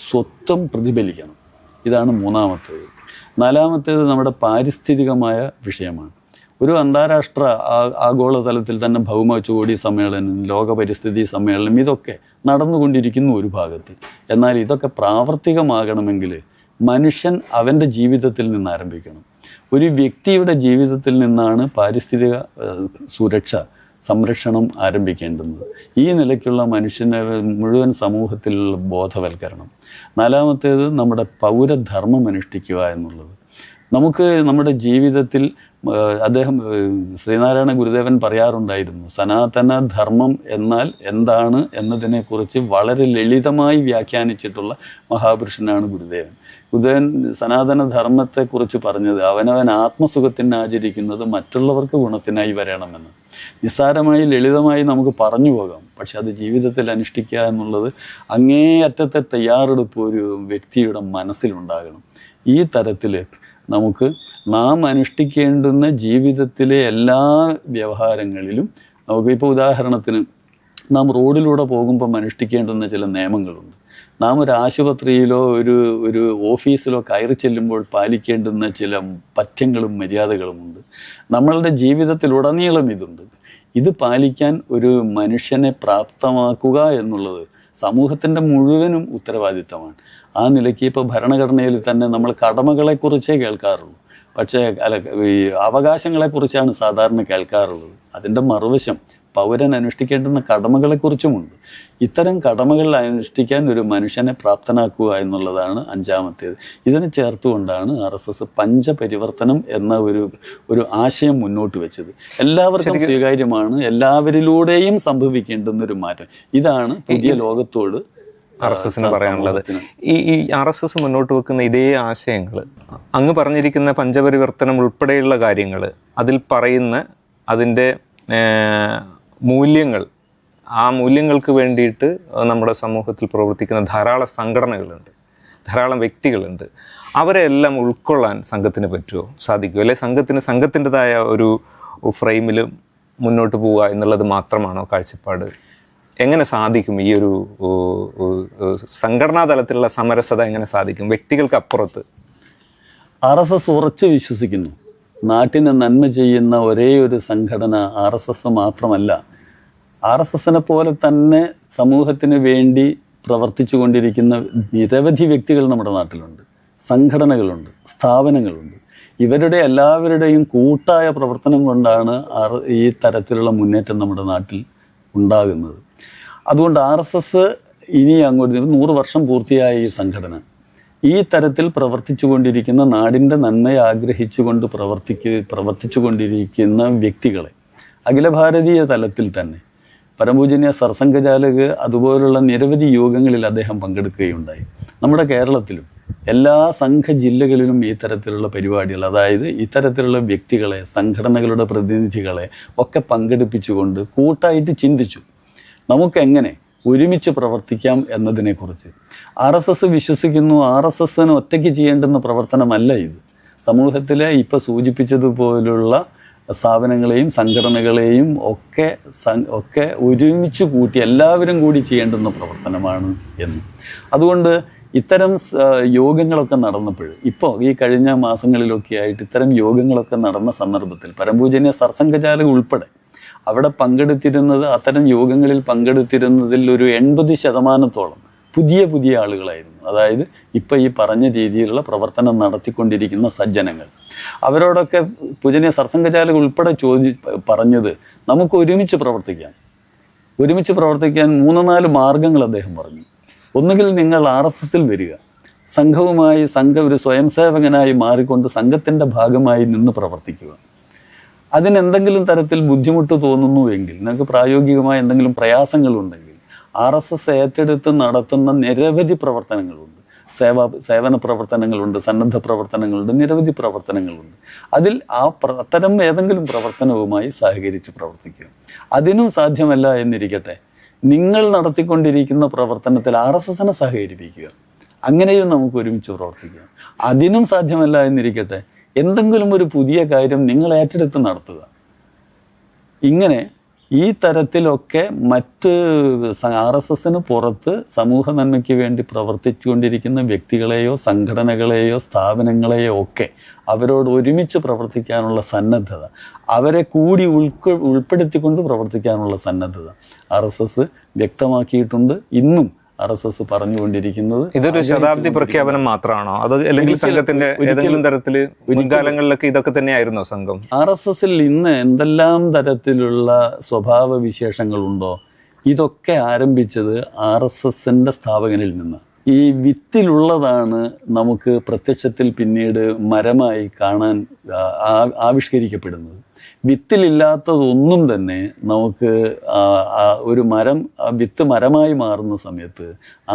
സ്വത്വം പ്രതിഫലിക്കണം. ഇതാണ് മൂന്നാമത്തേത്. നാലാമത്തേത് നമ്മുടെ പാരിസ്ഥിതികമായ വിഷയമാണ്. ഒരു അന്താരാഷ്ട്ര ആഗോളതലത്തിൽ തന്നെ ഭൗമ ഉച്ചകോടി സമ്മേളനം, ലോക പരിസ്ഥിതി സമ്മേളനം ഇതൊക്കെ നടന്നുകൊണ്ടിരിക്കുന്നു ഒരു ഭാഗത്ത്. എന്നാൽ ഇതൊക്കെ പ്രാവർത്തികമാകണമെങ്കിൽ മനുഷ്യൻ അവൻ്റെ ജീവിതത്തിൽ നിന്ന് ആരംഭിക്കണം. ഒരു വ്യക്തിയുടെ ജീവിതത്തിൽ നിന്നാണ് പാരിസ്ഥിതിക സുരക്ഷ, സംരക്ഷണം ആരംഭിക്കേണ്ടുന്നത്. ഈ നിലയ്ക്കുള്ള മനുഷ്യൻ്റെ മുഴുവൻ സമൂഹത്തിലുള്ള ബോധവൽക്കരണം. നാലാമത്തേത് നമ്മുടെ പൗരധർമ്മം അനുഷ്ഠിക്കുക എന്നുള്ളത്. നമുക്ക് നമ്മുടെ ജീവിതത്തിൽ ശ്രീനാരായണ ഗുരുദേവൻ പറയാറുണ്ടായിരുന്നു, സനാതന ധർമ്മം എന്നാൽ എന്താണ് എന്നതിനെക്കുറിച്ച് വളരെ ലളിതമായി വ്യാഖ്യാനിച്ചിട്ടുള്ള മഹാപുരുഷനാണ് ഗുരുദേവൻ. ഗുരുദേവൻ സനാതന ധർമ്മത്തെക്കുറിച്ച് പറഞ്ഞത് അവനവൻ ആത്മസുഖത്തിന് ആചരിക്കുന്നത് മറ്റുള്ളവർക്ക് ഗുണത്തിനായി വരണമെന്ന്. നിസ്സാരമായി ലളിതമായി നമുക്ക് പറഞ്ഞു പോകാം, പക്ഷെ അത് ജീവിതത്തിൽ അനുഷ്ഠിക്കുക എന്നുള്ളത് അങ്ങേയറ്റത്തെ തയ്യാറെടുപ്പ് ഒരു വ്യക്തിയുടെ മനസ്സിലുണ്ടാകണം. ഈ തരത്തിൽ നമുക്ക് നാം അനുഷ്ഠിക്കേണ്ടുന്ന ജീവിതത്തിലെ എല്ലാ വ്യവഹാരങ്ങളിലും നമുക്കിപ്പോൾ ഉദാഹരണത്തിന് നാം റോഡിലൂടെ പോകുമ്പം അനുഷ്ഠിക്കേണ്ടുന്ന ചില നിയമങ്ങളുണ്ട്. നാം ഒരു ആശുപത്രിയിലോ ഒരു ഓഫീസിലോ കയറി ചെല്ലുമ്പോൾ പാലിക്കേണ്ടുന്ന ചില പഥ്യങ്ങളും മര്യാദകളുമുണ്ട്. നമ്മളുടെ ജീവിതത്തിലുടനീളം ഇതുണ്ട്. ഇത് പാലിക്കാൻ ഒരു മനുഷ്യനെ പ്രാപ്തമാക്കുക എന്നുള്ളത് സമൂഹത്തിൻ്റെ മുഴുവനും ഉത്തരവാദിത്തമാണ്. ആ നിലയ്ക്ക് ഇപ്പോൾ ഭരണഘടനയിൽ തന്നെ നമ്മൾ കടമകളെക്കുറിച്ചേ കേൾക്കാറുള്ളൂ, പക്ഷേ ഈ അവകാശങ്ങളെക്കുറിച്ചാണ് സാധാരണ കേൾക്കാറുള്ളത്. അതിൻ്റെ മറുവശം പൗരൻ അനുഷ്ഠിക്കേണ്ടുന്ന കടമകളെക്കുറിച്ചുമുണ്ട്. ഇത്തരം കടമകൾ അനുഷ്ഠിക്കാൻ ഒരു മനുഷ്യനെ പ്രാപ്തനാക്കുക എന്നുള്ളതാണ് അഞ്ചാമത്തേത്. ഇതിനെ ചേർത്തുകൊണ്ടാണ് RSS പഞ്ചപരിവർത്തനം എന്ന ഒരു ആശയം മുന്നോട്ട് വെച്ചത്. എല്ലാവർക്കും സ്വീകാര്യമാണ്, എല്ലാവരിലൂടെയും സംഭവിക്കേണ്ടുന്നൊരു മാറ്റം. ഇതാണ് പുതിയ ലോകത്തോട് RSSന് പറയാനുള്ളത്. ഈ RSS മുന്നോട്ട് വെക്കുന്ന ഇതേ ആശയങ്ങൾ, അങ്ങ് പറഞ്ഞിരിക്കുന്ന പഞ്ചപരിവർത്തനം ഉൾപ്പെടെയുള്ള കാര്യങ്ങൾ, അതിൽ പറയുന്ന അതിൻ്റെ മൂല്യങ്ങൾ, ആ മൂല്യങ്ങൾക്ക് വേണ്ടിയിട്ട് നമ്മുടെ സമൂഹത്തിൽ പ്രവർത്തിക്കുന്ന ധാരാളം സംഘടനകളുണ്ട്, ധാരാളം വ്യക്തികളുണ്ട്. അവരെ എല്ലാം ഉൾക്കൊള്ളാൻ സംഘത്തിന് പറ്റുമോ, സാധിക്കുമോ? അല്ലെ സംഘത്തിൻ്റെതായ ഒരു ഫ്രെയിമിൽ മുന്നോട്ട് പോവുക എന്നുള്ളത് മാത്രമാണോ കാഴ്ചപ്പാട്? എങ്ങനെ സാധിക്കും ഈ ഒരു സംഘടനാ തലത്തിലുള്ള സമരസത എങ്ങനെ സാധിക്കും വ്യക്തികൾക്ക് അപ്പുറത്ത്? RSS ഉറച്ചു വിശ്വസിക്കുന്നു, നാട്ടിന് നന്മ ചെയ്യുന്ന ഒരേ ഒരു സംഘടന RSS മാത്രമല്ല. RSSനെ പോലെ തന്നെ സമൂഹത്തിന് വേണ്ടി പ്രവർത്തിച്ചു കൊണ്ടിരിക്കുന്ന നിരവധി വ്യക്തികൾ നമ്മുടെ നാട്ടിലുണ്ട്, സംഘടനകളുണ്ട്, സ്ഥാപനങ്ങളുണ്ട്. ഇവരുടെ എല്ലാവരുടെയും കൂട്ടായ പ്രവർത്തനം കൊണ്ടാണ് ഈ തരത്തിലുള്ള മുന്നേറ്റം നമ്മുടെ നാട്ടിൽ ഉണ്ടാകുന്നത്. അതുകൊണ്ട് RSS ഇനി അങ്ങോട്ട് 100 വർഷം പൂർത്തിയായ ഈ സംഘടന ഈ തരത്തിൽ പ്രവർത്തിച്ചു കൊണ്ടിരിക്കുന്ന, നാടിൻ്റെ നന്മയെ ആഗ്രഹിച്ചുകൊണ്ട് പ്രവർത്തിച്ചു കൊണ്ടിരിക്കുന്ന വ്യക്തികളെ അഖില ഭാരതീയ തലത്തിൽ തന്നെ പരമപൂജനീയ സർസംഘചാലക് അതുപോലുള്ള നിരവധി യോഗങ്ങളിൽ അദ്ദേഹം പങ്കെടുക്കുകയുണ്ടായി. നമ്മുടെ കേരളത്തിലും എല്ലാ സംഘ ജില്ലകളിലും ഈ തരത്തിലുള്ള പരിപാടികൾ, അതായത് ഇത്തരത്തിലുള്ള വ്യക്തികളെ, സംഘടനകളുടെ പ്രതിനിധികളെ ഒക്കെ പങ്കെടുപ്പിച്ചുകൊണ്ട് കൂട്ടായിട്ട് ചിന്തിച്ചു നമുക്കെങ്ങനെ ഒരുമിച്ച് പ്രവർത്തിക്കാം എന്നതിനെക്കുറിച്ച്. RSS വിശ്വസിക്കുന്നു, RSSന് ഒറ്റയ്ക്ക് ചെയ്യേണ്ടുന്ന പ്രവർത്തനമല്ല ഇത്. സമൂഹത്തിലെ ഇപ്പോൾ സൂചിപ്പിച്ചതുപോലുള്ള സ്ഥാപനങ്ങളെയും സംഘടനകളെയും ഒക്കെ ഒരുമിച്ച് കൂട്ടി എല്ലാവരും കൂടി ചെയ്യേണ്ടുന്ന പ്രവർത്തനമാണ് എന്ന്. അതുകൊണ്ട് ഇത്തരം യോഗങ്ങളൊക്കെ നടന്നപ്പോൾ, ഇപ്പോൾ ഈ കഴിഞ്ഞ മാസങ്ങളിലൊക്കെ ആയിട്ട് ഇത്തരം യോഗങ്ങളൊക്കെ നടന്ന സന്ദർഭത്തിൽ പരമപൂജനീയ സർസംഘചാലക് ഉൾപ്പെടെ അവിടെ പങ്കെടുത്തിരുന്നത്, അത്തരം യോഗങ്ങളിൽ പങ്കെടുത്തിരുന്നതിൽ ഒരു 80% പുതിയ ആളുകളായിരുന്നു. അതായത് ഇപ്പം ഈ പറഞ്ഞ രീതിയിലുള്ള പ്രവർത്തനം നടത്തിക്കൊണ്ടിരിക്കുന്ന സജ്ജനങ്ങൾ. അവരോടൊക്കെ പൂജനീയ സർസംഘചാലക് ഉൾപ്പെടെ പറഞ്ഞത് നമുക്ക് ഒരുമിച്ച് പ്രവർത്തിക്കാൻ 3-4 മാർഗങ്ങൾ അദ്ദേഹം പറഞ്ഞു. ഒന്നുകിൽ നിങ്ങൾ RSSൽ വരിക, സംഘവുമായി ഒരു സ്വയം സേവകനായി മാറിക്കൊണ്ട് സംഘത്തിൻ്റെ ഭാഗമായി നിന്ന് പ്രവർത്തിക്കുക. അതിനെന്തെങ്കിലും തരത്തിൽ ബുദ്ധിമുട്ട് തോന്നുന്നുവെങ്കിൽ, നിങ്ങൾക്ക് പ്രായോഗികമായ എന്തെങ്കിലും പ്രയാസങ്ങളുണ്ടെങ്കിൽ RSS ഏറ്റെടുത്ത് നടത്തുന്ന നിരവധി പ്രവർത്തനങ്ങളുണ്ട്. സേവന പ്രവർത്തനങ്ങളുണ്ട്, സന്നദ്ധ പ്രവർത്തനങ്ങളുണ്ട്, നിരവധി പ്രവർത്തനങ്ങളുണ്ട്. അതിൽ അത്തരം ഏതെങ്കിലും പ്രവർത്തനവുമായി സഹകരിച്ച് പ്രവർത്തിക്കുക. അതിനും സാധ്യമല്ല എന്നിരിക്കട്ടെ, നിങ്ങൾ നടത്തിക്കൊണ്ടിരിക്കുന്ന പ്രവർത്തനത്തിൽ RSSനെ സഹകരിപ്പിക്കുക. അങ്ങനെയും നമുക്ക് ഒരുമിച്ച് പ്രവർത്തിക്കാം. അതിനും സാധ്യമല്ല എന്നിരിക്കട്ടെ, എന്തെങ്കിലും ഒരു പുതിയ കാര്യം നിങ്ങൾ ഏറ്റെടുത്ത് നടത്തുക. ഇങ്ങനെ ഈ തരത്തിലൊക്കെ മറ്റ് RSSന് പുറത്ത് സമൂഹ നന്മയ്ക്ക് വേണ്ടി പ്രവർത്തിച്ചുകൊണ്ടിരിക്കുന്ന വ്യക്തികളെയോ സംഘടനകളെയോ സ്ഥാപനങ്ങളെയോ ഒക്കെ അവരോട് ഒരുമിച്ച് പ്രവർത്തിക്കാനുള്ള സന്നദ്ധത, അവരെ കൂടി ഉൾപ്പെടുത്തിക്കൊണ്ട് പ്രവർത്തിക്കാനുള്ള സന്നദ്ധത RSS വ്യക്തമാക്കിയിട്ടുണ്ട്. ഇന്നും RSS പറഞ്ഞുകൊണ്ടിരിക്കുന്നത് ഇതൊരു ശതാബ്ദി പ്രഖ്യാപനം മാത്രമാണോ, അത് അല്ലെങ്കിൽ സംഘത്തിന്റെ ഏതെങ്കിലും തരത്തില് മുൻകാലങ്ങളിലൊക്കെ ഇതൊക്കെ തന്നെയായിരുന്നോ സംഘം? RSSൽ ഇന്ന് എന്തെല്ലാം തരത്തിലുള്ള സ്വഭാവ വിശേഷങ്ങളുണ്ടോ ഇതൊക്കെ ആരംഭിച്ചത് RSSന്റെ സ്ഥാപകനിൽ നിന്ന്. ഈ വിത്തിലുള്ളതാണ് നമുക്ക് പ്രത്യക്ഷത്തിൽ പിന്നീട് മരമായി കാണാൻ ആവിഷ്കരിക്കപ്പെടുന്നത്. വിത്തിലില്ലാത്തതൊന്നും തന്നെ നമുക്ക് ഒരു മരം, വിത്ത് മരമായി മാറുന്ന സമയത്ത്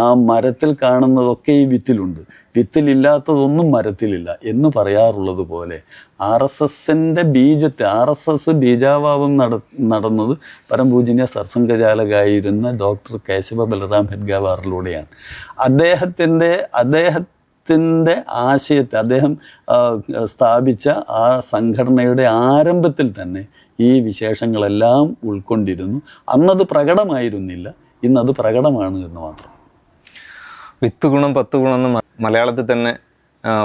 ആ മരത്തിൽ കാണുന്നതൊക്കെ ഈ വിത്തിലുണ്ട്, വിത്തിലില്ലാത്തതൊന്നും മരത്തിലില്ല എന്ന് പറയാറുള്ളത് പോലെ RSSന്റെ RSS ബീജാവാപം നടന്നത് പരമപൂജനീയ സർസംഘചാലകായിരുന്ന ഡോക്ടർ കേശവ ബലറാം ഹെഡ്ഗാവാറിലൂടെയാണ്. അദ്ദേഹത്തിൻ്റെ ആശയത്തെ അദ്ദേഹം സ്ഥാപിച്ച ആ സംഘടനയുടെ ആരംഭത്തിൽ തന്നെ ഈ വിശേഷങ്ങളെല്ലാം ഉൾക്കൊണ്ടിരുന്നു. അന്നത് പ്രകടമായിരുന്നില്ല, ഇന്നത് പ്രകടമാണ് എന്ന് മാത്രം. 10 ഗുണം 10 ഗുണം എന്ന് മലയാളത്തിൽ തന്നെ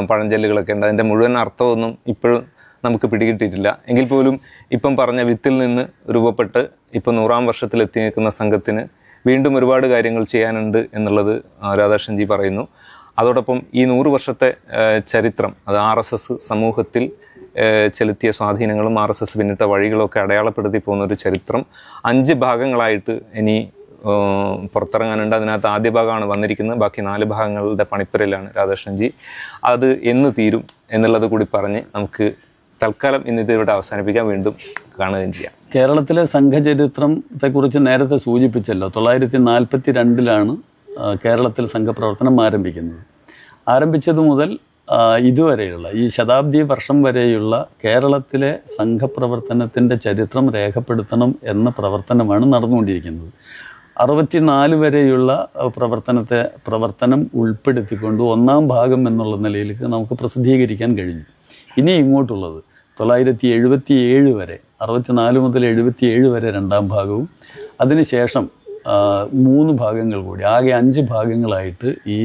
പഴഞ്ചൊല്ലുകളൊക്കെ ഉണ്ട്. അതിൻ്റെ മുഴുവൻ അർത്ഥമൊന്നും ഇപ്പോഴും നമുക്ക് പിടികിട്ടിയിട്ടില്ല. എങ്കിൽ പോലും ഇപ്പം പറഞ്ഞ വിത്തിൽ നിന്ന് രൂപപ്പെട്ട് ഇപ്പം 100-ാം വർഷത്തിൽ എത്തി നിൽക്കുന്ന സംഘത്തിന് വീണ്ടും ഒരുപാട് കാര്യങ്ങൾ ചെയ്യാനുണ്ട് എന്നുള്ളത് രാധാകൃഷ്ണൻജി പറയുന്നു. അതോടൊപ്പം ഈ 100 വർഷത്തെ ചരിത്രം, അത് RSS സമൂഹത്തിൽ ചെലുത്തിയ സ്വാധീനങ്ങളും RSS പിന്നിട്ട വഴികളൊക്കെ അടയാളപ്പെടുത്തി പോകുന്ന ഒരു ചരിത്രം 5 ഭാഗങ്ങളായിട്ട് ഇനി പുറത്തിറങ്ങാനുണ്ട്. അതിനകത്ത് ആദ്യ ഭാഗമാണ് വന്നിരിക്കുന്നത്. ബാക്കി 4 ഭാഗങ്ങളുടെ പണിപ്പുരയിലാണ് രാധാകൃഷ്ണൻജി. അത് എന്ന് തീരും എന്നുള്ളത് കൂടി പറഞ്ഞ് നമുക്ക് തൽക്കാലം ഇന്നിത് ഇവിടെ അവസാനിപ്പിക്കാൻ, വീണ്ടും കാണുകയും ചെയ്യാം. കേരളത്തിലെ സംഘചരിത്രത്തെക്കുറിച്ച് നേരത്തെ സൂചിപ്പിച്ചല്ലോ. 1942 കേരളത്തിൽ സംഘപ്രവർത്തനം ആരംഭിക്കുന്നത്. ആരംഭിച്ചതു മുതൽ ഇതുവരെയുള്ള ഈ ശതാബ്ദി വർഷം വരെയുള്ള കേരളത്തിലെ സംഘപ്രവർത്തനത്തിൻ്റെ ചരിത്രം രേഖപ്പെടുത്തണം എന്ന പ്രവർത്തനമാണ് നടന്നുകൊണ്ടിരിക്കുന്നത്. 64 വരെയുള്ള പ്രവർത്തനം ഉൾപ്പെടുത്തിക്കൊണ്ട് 1-ാം ഭാഗം എന്നുള്ള നിലയിലേക്ക് നമുക്ക് പ്രസിദ്ധീകരിക്കാൻ കഴിഞ്ഞു. ഇനി ഇങ്ങോട്ടുള്ളത് 1977 വരെ, 64 മുതൽ 77 വരെ 2-ാം ഭാഗവും, അതിനുശേഷം 3 ഭാഗങ്ങൾ കൂടി, ആകെ 5 ഭാഗങ്ങളായിട്ട് ഈ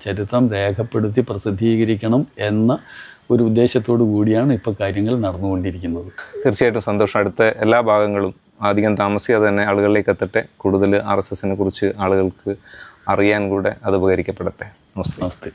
ചരിത്രം രേഖപ്പെടുത്തി പ്രസിദ്ധീകരിക്കണം എന്ന ഒരു ഉദ്ദേശത്തോടു കൂടിയാണ് ഇപ്പോൾ കാര്യങ്ങൾ നടന്നുകൊണ്ടിരിക്കുന്നത്. തീർച്ചയായിട്ടും സന്തോഷം. അടുത്ത എല്ലാ ഭാഗങ്ങളും അധികം താമസിയാതെ തന്നെ ആളുകളിലേക്ക് എത്തട്ടെ. കൂടുതൽ RSSനെ കുറിച്ച് ആളുകൾക്ക് അറിയാൻ കൂടെ അത് ഉപകരിക്കപ്പെടട്ടെ. നമസ്തേ.